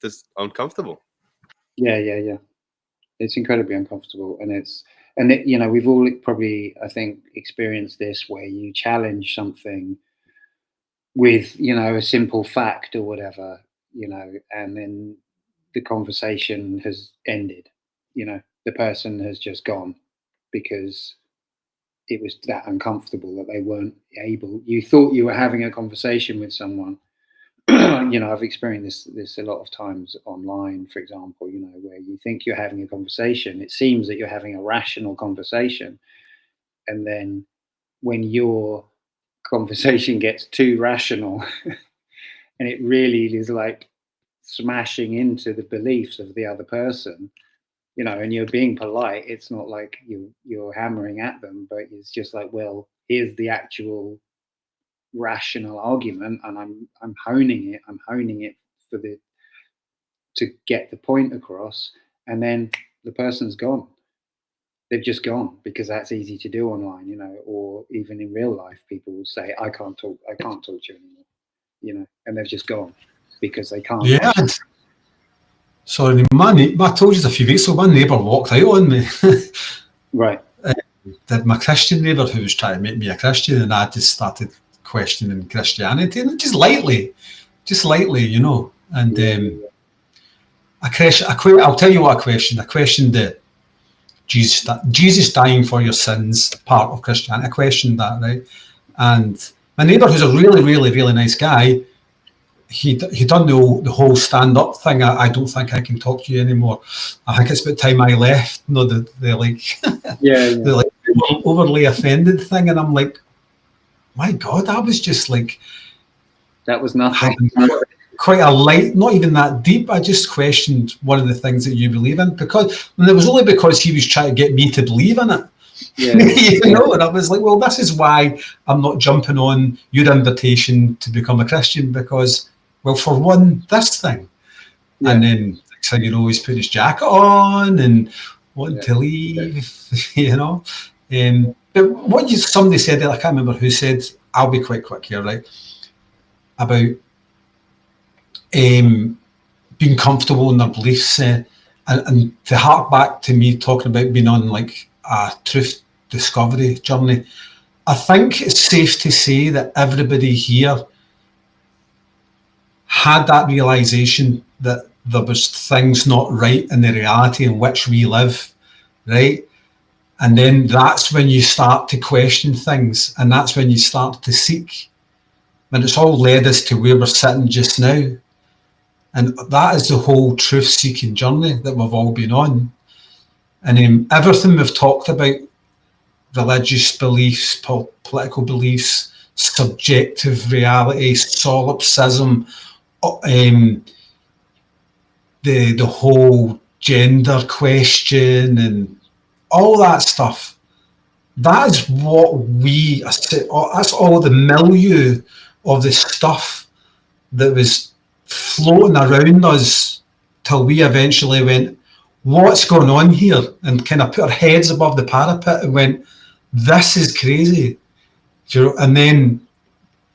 just uncomfortable. Yeah. It's incredibly uncomfortable, and you know, we've all probably, I think, experienced this, where you challenge something with, you know, a simple fact or whatever, you know, and then the conversation has ended. You know, the person has just gone because it was that uncomfortable that they weren't able. You thought you were having a conversation with someone. You know, I've experienced this a lot of times online, for example, you know, where you think you're having a conversation. It seems that you're having a rational conversation. And then when your conversation gets too rational and it really is like smashing into the beliefs of the other person, you know, and you're being polite, it's not like you're hammering at them, but it's just like, well, here's the actual rational argument, and I'm honing it to get the point across, and then the person's gone. They've just gone, because that's easy to do online, you know, or even in real life, people will say, I can't talk to you anymore, you know, and they've just gone because they can't. Yeah. Sorry, I told you a few weeks ago, my neighbour walked out on me. Right. My Christian neighbour, who was trying to make me a Christian, and I just started questioning Christianity, and just lightly, you know. And I'll tell you what I questioned. I questioned the Jesus dying for your sins part of Christianity. I questioned that, right? And my neighbour, who's a really, really, really nice guy, he done the whole stand-up thing. I don't think I can talk to you anymore. I think it's about time I left. No, they're like, they're like overly offended thing, and I'm like, my God, I was just like, that was nothing. Quite a light, not even that deep. I just questioned one of the things that you believe in, because it was only because he was trying to get me to believe in it. You know, and I was like, well, this is why I'm not jumping on your invitation to become a Christian, because, well, for one, this thing. And then, so, you know, he's put his jacket on and wanting to leave, you know. But what somebody said, I can't remember who said, I'll be quite quick here, right, about being comfortable in their beliefs, and to hark back to me talking about being on like a truth discovery journey. I think it's safe to say that everybody here had that realization that there was things not right in the reality in which we live, right? And then that's when you start to question things, and that's when you start to seek. And it's all led us to where we're sitting just now. And that is the whole truth-seeking journey that we've all been on. And everything we've talked about, religious beliefs, political beliefs, subjective reality, solipsism, the whole gender question and all that stuff, that is what we, that's all the milieu of the stuff that was floating around us till we eventually went, what's going on here? And kind of put our heads above the parapet and went, this is crazy. You know, and then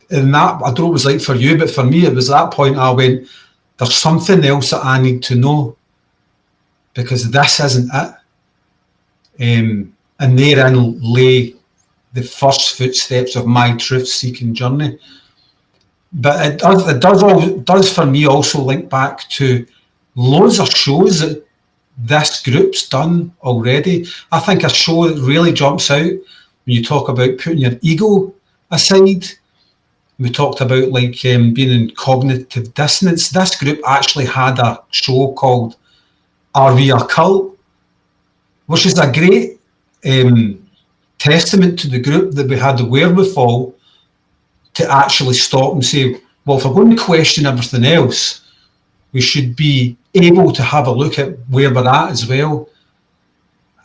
in that, I don't know what it was like for you, but for me, it was that point I went, there's something else that I need to know, because this isn't it. And therein lay the first footsteps of my truth-seeking journey. But it does for me also link back to loads of shows that this group's done already. I think a show that really jumps out when you talk about putting your ego aside. We talked about like being in cognitive dissonance. This group actually had a show called Are We a Cult? Which is a great testament to the group that we had the wherewithal to actually stop and say, well, if we're going to question everything else, we should be able to have a look at where we're at as well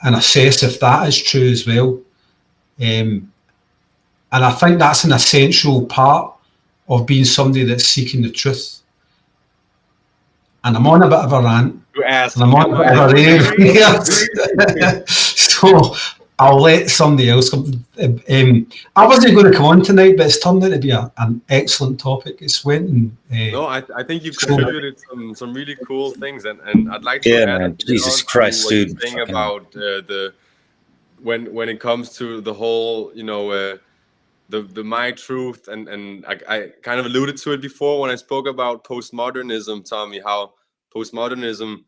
and assess if that is true as well. And I think that's an essential part of being somebody that's seeking the truth. And I'm on a bit of a rant. And I'm on a bit of a rant. So I'll let somebody else come. I wasn't going to come on tonight, but it's turned out to be an excellent topic. It's went and no, I think you contributed some really cool things, and I'd like to add man, Jesus Christ, dude, thing about the when it comes to the whole, you know, the my truth, and I kind of alluded to it before when I spoke about postmodernism, Tommy, how postmodernism,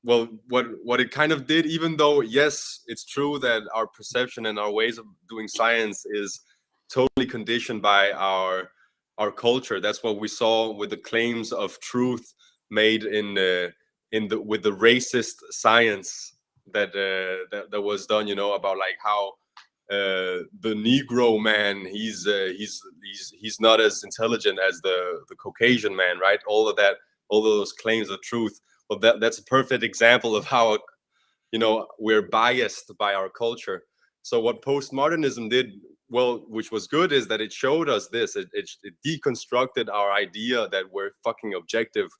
well, what it kind of did, even though, yes, it's true that our perception and our ways of doing science is totally conditioned by our culture. That's what we saw with the claims of truth made with the racist science that was done, you know, about like how the Negro man, he's not as intelligent as the Caucasian man, right? All of those claims of truth. Well, that's a perfect example of how, you know, we're biased by our culture. So what postmodernism did, well, which was good, is that it showed us this. It deconstructed our idea that we're fucking objective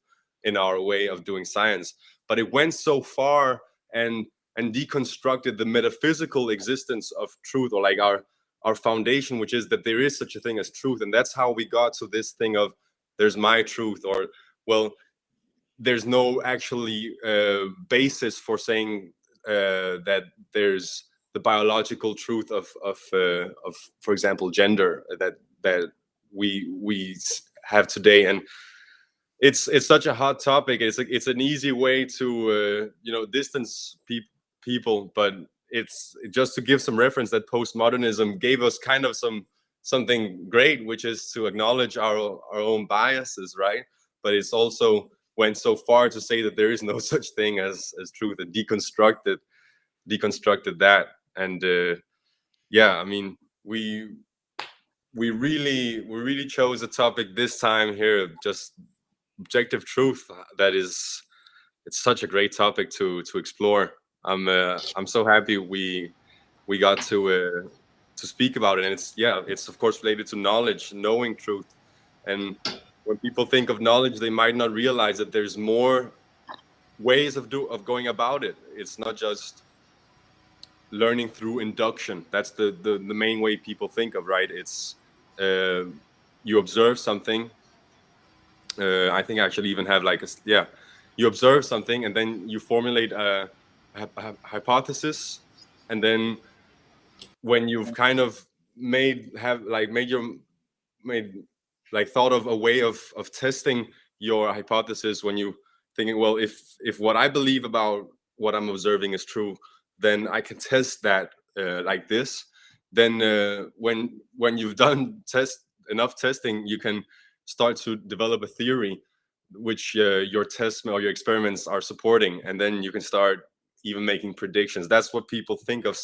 in our way of doing science. But it went so far and deconstructed the metaphysical existence of truth, or like our foundation, which is that there is such a thing as truth. And that's how we got to this thing of there's my truth, or, well, there's no actually basis for saying that there's the biological truth of for example, gender that we have today. And it's such a hot topic. It's an easy way to you know, distance people, but it's just to give some reference that postmodernism gave us kind of something great, which is to acknowledge our own biases, right? But it's also went so far to say that there is no such thing as truth, and deconstructed that. And yeah, I mean, we really chose a topic this time here, just objective truth. It's such a great topic to explore. I'm so happy we got to speak about it. And it's of course related to knowledge, knowing truth. And when people think of knowledge, they might not realize that there's more ways of going about it. It's not just learning through induction. That's the main way people think of, right? It's you observe something. I think I actually even have like you observe something, and then you formulate a hypothesis, and then when you've kind of thought of a way of testing your hypothesis, when you thinking, well, if what I believe about what I'm observing is true, then I can test that like this. Then when you've done enough testing, you can start to develop a theory which your tests or your experiments are supporting, and then you can start even making predictions. That's what people think of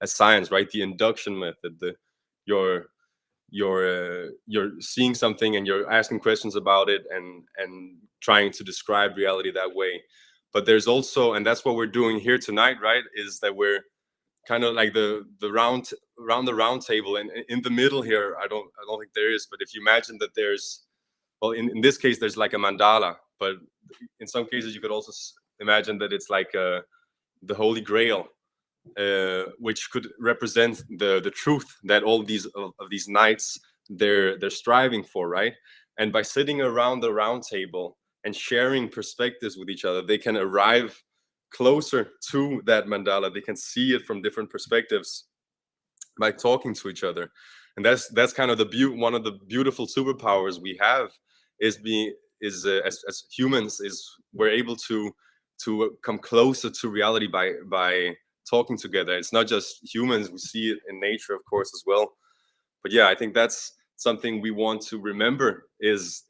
as science, right? The induction method. You're seeing something and you're asking questions about it and trying to describe reality that way. But there's also, and that's what we're doing here tonight, right, is that we're kind of like the round table, and in the middle here, I don't think there is, but if you imagine that there's, well, in this case there's like a mandala, but in some cases you could also imagine that it's like the Holy Grail, which could represent the truth that all of these knights they're striving for, right? And by sitting around the round table and sharing perspectives with each other, they can arrive closer to that mandala. They can see it from different perspectives by talking to each other. And that's kind of one of the beautiful superpowers we have as humans, is we're able to come closer to reality by talking together. It's not just humans, we see it in nature, of course, as well. But yeah, I think that's something we want to remember, is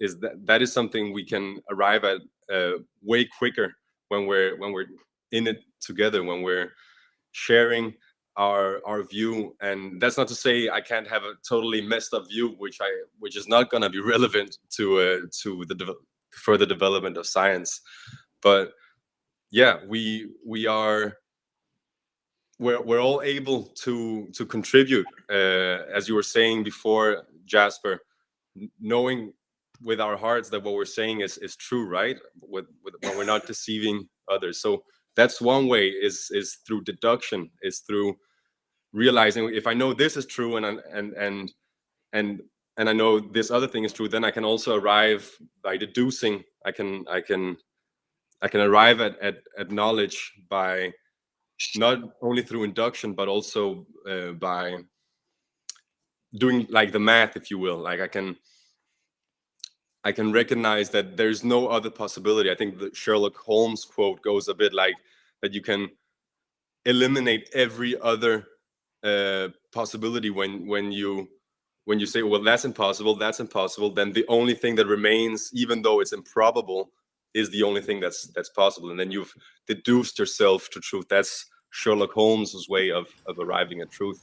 that is something we can arrive at way quicker when we're in it together, when we're sharing our view. And that's not to say I can't have a totally messed up view, which is not going to be relevant to the further development of science. But yeah, we're all able to contribute, as you were saying before, Jasper, knowing with our hearts that what we're saying is true, right? When we're not deceiving others. So that's one way, is through deduction, is through realizing, if I know this is true and I know this other thing is true, then I can also arrive by deducing. I can arrive at knowledge by not only through induction, but also by doing like the math, if you will. Like I can recognize that there's no other possibility. I think the Sherlock Holmes quote goes a bit like that: you can eliminate every other possibility when you say, well, that's impossible, then the only thing that remains, even though it's improbable, is the only thing that's possible. And then you've deduced yourself to truth. That's Sherlock Holmes's way of arriving at truth.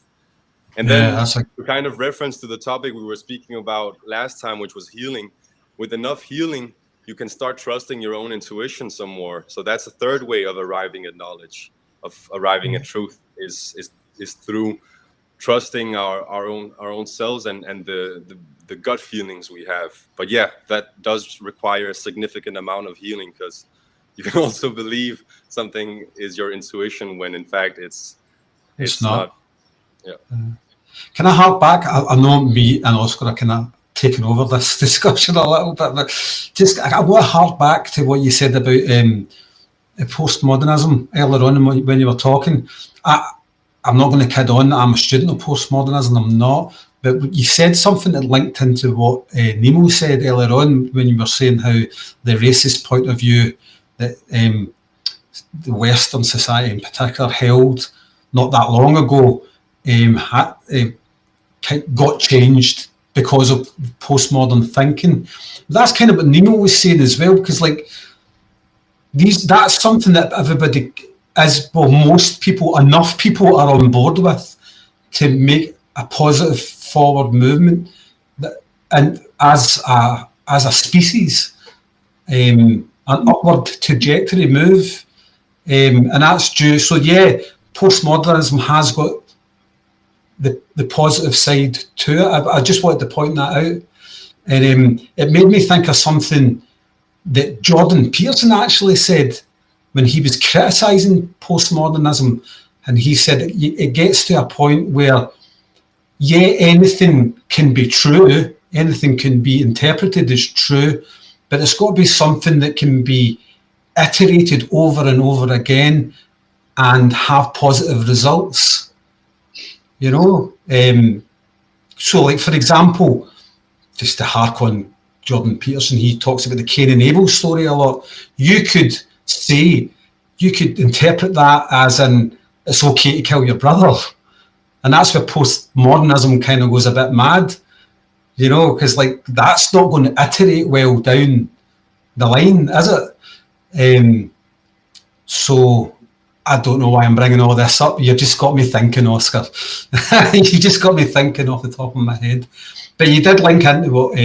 And then that's a kind of reference to the topic we were speaking about last time, which was healing. With enough healing, you can start trusting your own intuition some more. So that's a third way of arriving at knowledge, of arriving at truth, is through trusting our own selves and the gut feelings we have. But yeah, that does require a significant amount of healing, because you can also believe something is your intuition when in fact it's not. Yeah. Can I hark back? I know me and Oscar are kind of taking over this discussion a little bit, but just I want to hark back to what you said about postmodernism earlier on when you were talking. I'm not going to kid on that I'm a student of postmodernism. I'm not. But you said something that linked into what Nemo said earlier on when you were saying how the racist point of view that the Western society in particular held not that long ago got changed because of postmodern thinking. That's kind of what Nemo was saying as well, because like that's something that everybody is, well, most people, enough people are on board with to make a positive forward movement, and as a species, an upward trajectory move, and that's due. So yeah, postmodernism has got the positive side to it. I just wanted to point that out, and it made me think of something that Jordan Peterson actually said when he was criticising postmodernism, and he said it gets to a point where, yeah, anything can be true, anything can be interpreted as true, but it's got to be something that can be iterated over and over again and have positive results, you know. So like, for example, just to hark on Jordan Peterson, he talks about the Cain and Abel story a lot. You could interpret that as in, it's okay to kill your brother. And that's where postmodernism kind of goes a bit mad, you know, because like that's not going to iterate well down the line, is it? So I don't know why I'm bringing all this up. You just got me thinking, Oscar. You just got me thinking off the top of my head. But you did link into what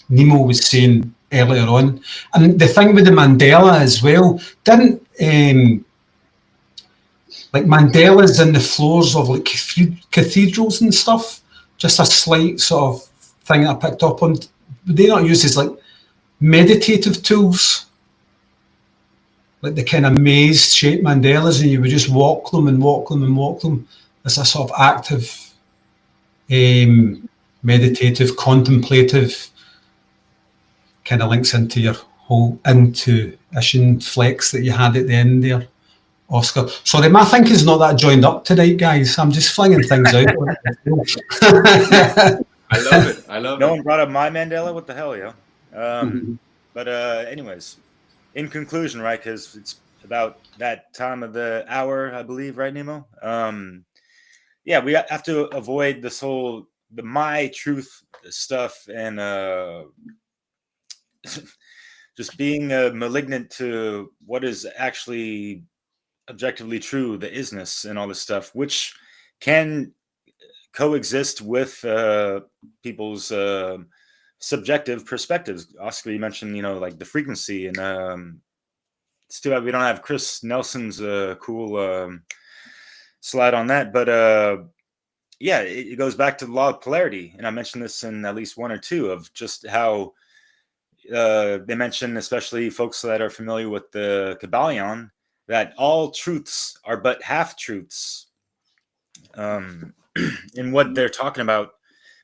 Nemo was saying earlier on. And the thing with the Mandela as well, like mandalas in the floors of like cathedrals and stuff. Just a slight sort of thing I picked up on. Would they not use as like meditative tools? Like the kind of maze-shaped mandalas, and you would just walk them and walk them and walk them. It's a sort of active, meditative, contemplative, kind of links into your whole intuition flex that you had at the end there, Oscar. Sorry, my thinking's not that joined up tonight, guys. I'm just flinging things out. I love it. I love No it. one brought up my Mandela. What the hell, yo? But anyways, in conclusion, right? Because it's about that time of the hour, I believe, right, Nemo? Yeah, we have to avoid this whole the my truth stuff and just being malignant to what is actually objectively true, the isness and all this stuff, which can coexist with people's subjective perspectives. Oscar, you mentioned, you know, like the frequency, and it's too bad we don't have Chris Nelson's cool slide on that, but yeah, it goes back to the law of polarity, and I mentioned this in at least one or two of just how they mention, especially folks that are familiar with the KYBALION, that all truths are but half truths in what they're talking about,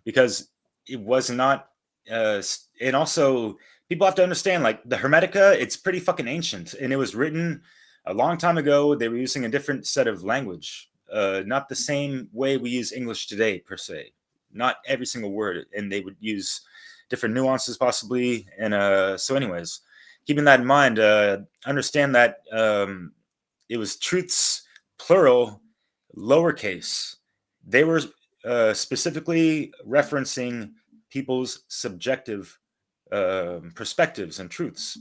because it was not and also people have to understand, like the Hermetica, it's pretty fucking ancient, and it was written a long time ago. They were using a different set of language, not the same way we use English today per se, not every single word, and they would use different nuances possibly. And so anyways, keeping that in mind, understand that it was truths plural, lowercase. They were specifically referencing people's subjective perspectives and truths,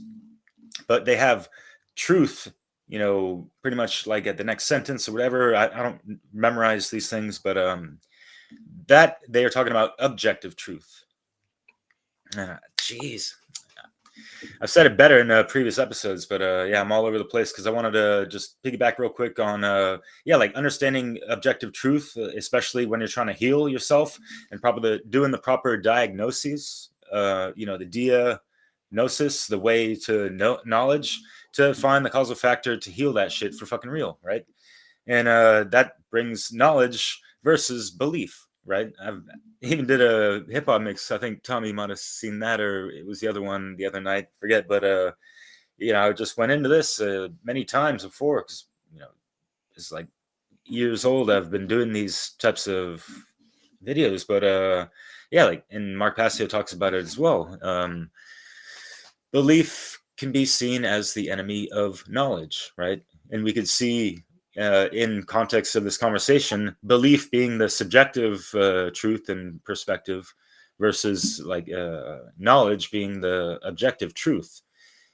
but they have truth, you know, pretty much like at the next sentence or whatever. I don't memorize these things, but that they are talking about objective truth. Jeez, I've said it better in previous episodes, but yeah, I'm all over the place because I wanted to just piggyback real quick on yeah, like understanding objective truth, especially when you're trying to heal yourself and probably doing the proper diagnoses. You know, the diagnosis, the way to know knowledge to find the causal factor to heal that shit for fucking real, right? And that brings knowledge versus belief, right? I've even did a hip hop mix. I think Tommy might have seen that, or it was the other one the other night. Forget, but you know, I just went into this many times before because, you know, it's like years old. I've been doing these types of videos, but yeah, like, and Mark Passio talks about it as well. Belief can be seen as the enemy of knowledge, right? And we could see in context of this conversation, belief being the subjective truth and perspective versus like knowledge being the objective truth.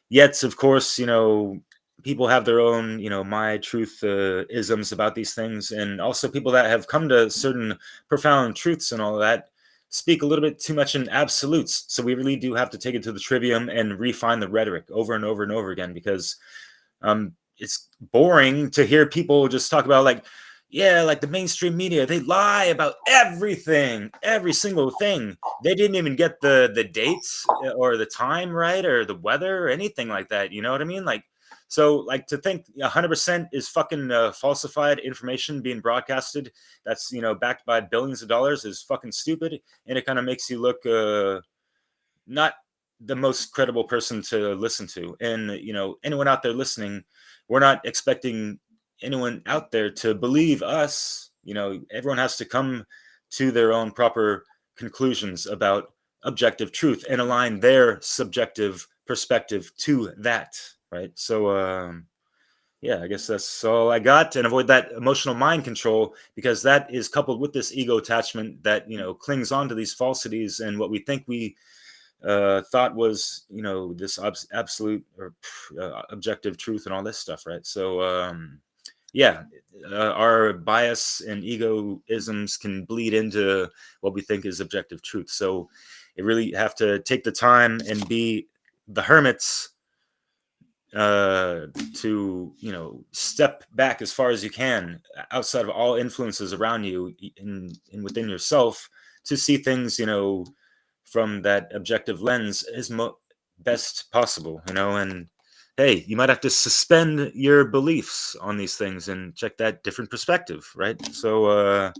Yet, of course, you know, people have their own, you know, my truth isms about these things. And also people that have come to certain profound truths and all that speak a little bit too much in absolutes. So we really do have to take it to the trivium and refine the rhetoric over and over and over again, because it's boring to hear people just talk about like, yeah, like the mainstream media, they lie about everything, every single thing. They didn't even get the dates or the time right, or the weather or anything like that. You know what I mean? Like, so like to think 100% is fucking falsified information being broadcasted that's, you know, backed by billions of dollars is fucking stupid. And it kind of makes you look not the most credible person to listen to. And, you know, anyone out there listening, we're not expecting anyone out there to believe us. You know, everyone has to come to their own proper conclusions about objective truth and align their subjective perspective to that, right? So yeah, I guess that's all I got. And avoid that emotional mind control, because that is coupled with this ego attachment that, you know, clings on to these falsities and what we think we thought was, you know, this absolute or objective truth and all this stuff, right? So yeah, our bias and egoisms can bleed into what we think is objective truth. So you really have to take the time and be the hermits to, you know, step back as far as you can outside of all influences around you in within yourself, to see things, you know, from that objective lens is best possible, you know. And hey, you might have to suspend your beliefs on these things and check that different perspective, right? So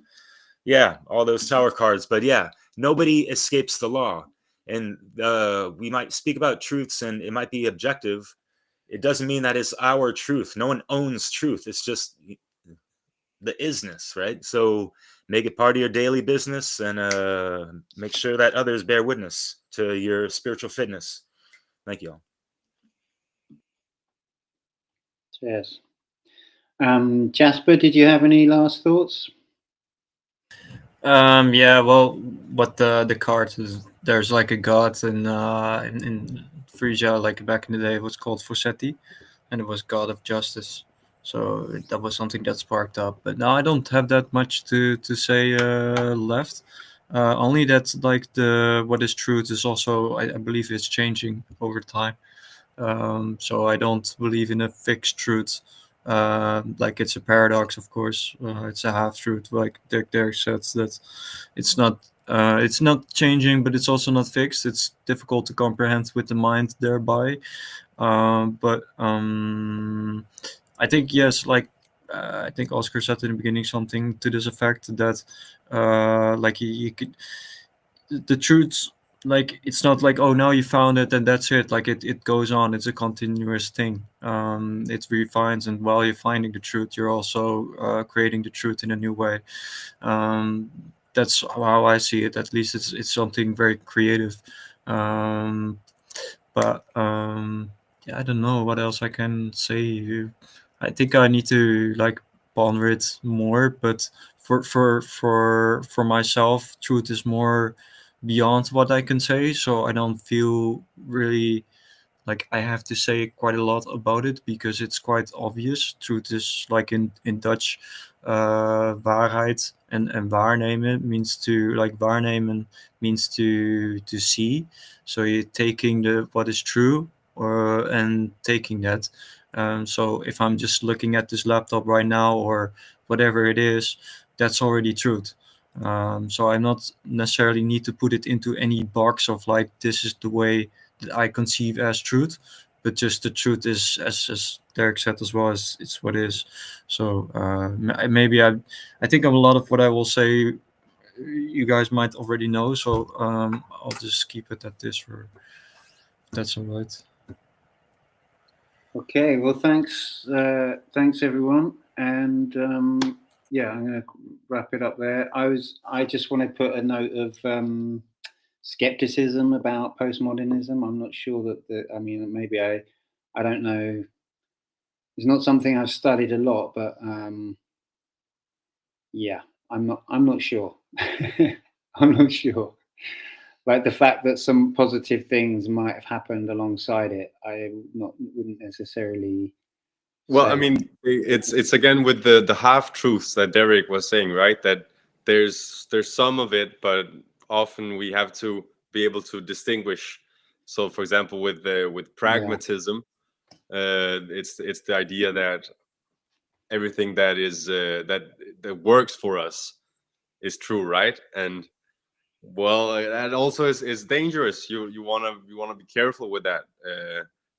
yeah, all those tower cards. But yeah, nobody escapes the law. And we might speak about truths and it might be objective. It doesn't mean that it's our truth. No one owns truth. It's just the isness, right? So make it part of your daily business, and make sure that others bear witness to your spiritual fitness. Thank you all. Cheers. Jasper, did you have any last thoughts? Yeah, well, what the cards is, there's like a god in Frisia, like back in the day, it was called Fawcetti, and it was god of justice. So that was something that sparked up. But now I don't have that much to say left. Only that, like, the what is truth is also, I believe it's changing over time. So I don't believe in a fixed truth. Like, it's a paradox, of course. It's a half truth, like Derek says, that it's not changing, but it's also not fixed. It's difficult to comprehend with the mind thereby. But I think, yes, like I think Oscar said in the beginning something to this effect, that like you could, the truth, like, it's not like, oh, now you found it and that's it. Like, it goes on. It's a continuous thing. It refines, and while you're finding the truth, you're also creating the truth in a new way. That's how I see it. At least it's something very creative. But yeah, I don't know what else I can say. I think I need to, like, ponder it more. But for myself, truth is more beyond what I can say. So I don't feel really like I have to say quite a lot about it, because it's quite obvious. Truth is, like, in Dutch, waarheid, and waarnemen means to, like, waarnemen means to see. So you're taking what is true, and taking that. So if I'm just looking at this laptop right now, or whatever it is, that's already truth. So I not necessarily need to put it into any box of, like, this is the way that I conceive as truth, but just the truth is, as Derek said as well, as it's what is. So maybe I think of a lot of what I will say you guys might already know. So I'll just keep it at this, for that's all right. Okay, well, thanks everyone, and yeah, I'm going to wrap it up there. I just want to put a note of skepticism about postmodernism. I'm not sure that I mean, maybe I don't know. It's not something I've studied a lot, but yeah, I'm not sure. I'm not sure. Like, the fact that some positive things might have happened alongside it, I wouldn't necessarily. Well, I mean, it's again with the half truths that Derek was saying, right? That there's some of it, but often we have to be able to distinguish. So, for example, with pragmatism, it's the idea that everything that is that works for us is true, right? And well, that also is dangerous. You wanna be careful with that.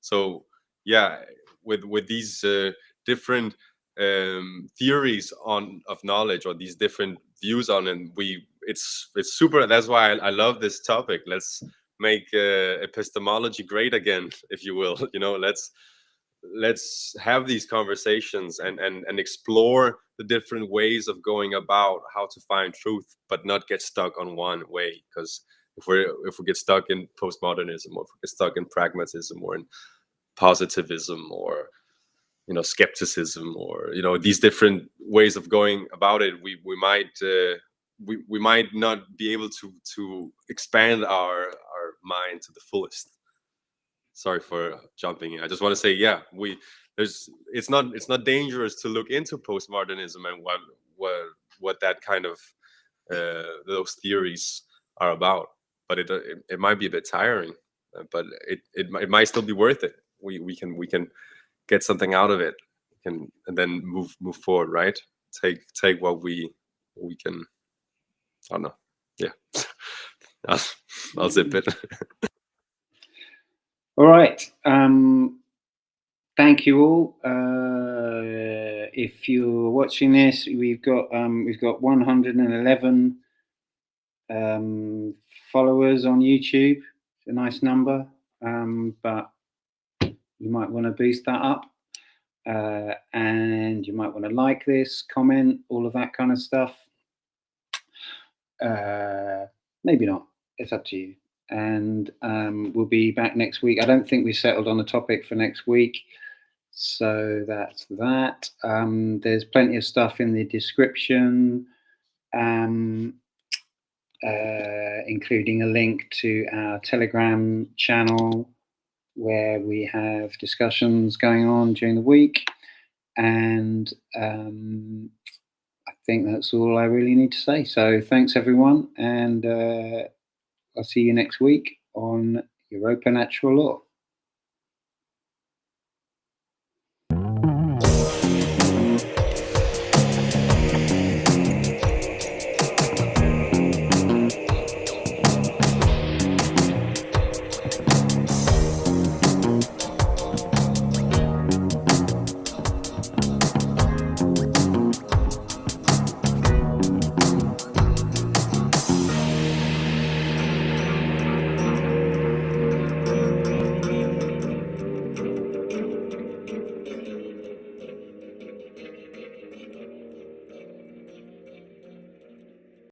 So yeah, with these different theories of knowledge, or these different views on, and it's super. That's why I love this topic. Let's make epistemology great again, if you will. You know, let's have these conversations and explore the different ways of going about how to find truth, but not get stuck on one way. Because if we get stuck in postmodernism, or if we get stuck in pragmatism, or in positivism, or skepticism, or these different ways of going about it, we might not be able to expand our mind to the fullest. Sorry for jumping in. I just want to say, yeah, it's not dangerous to look into postmodernism and what that kind of those theories are about. But it might be a bit tiring, but it might still be worth it we can get something out of it, and then move forward, right? Take what we can. I don't know. Yeah, I'll zip it. All right. Thank you all. If you're watching this, we've got 111 followers on YouTube. It's a nice number, but you might want to boost that up, and you might want to like this, comment, all of that kind of stuff. Maybe not. It's up to you. And we'll be back next week. I don't think we settled on a topic for next week, so that's that. There's plenty of stuff in the description, including a link to our Telegram channel where we have discussions going on during the week. And I think that's all I really need to say. So thanks everyone, and I'll see you next week on Europa Natural Law.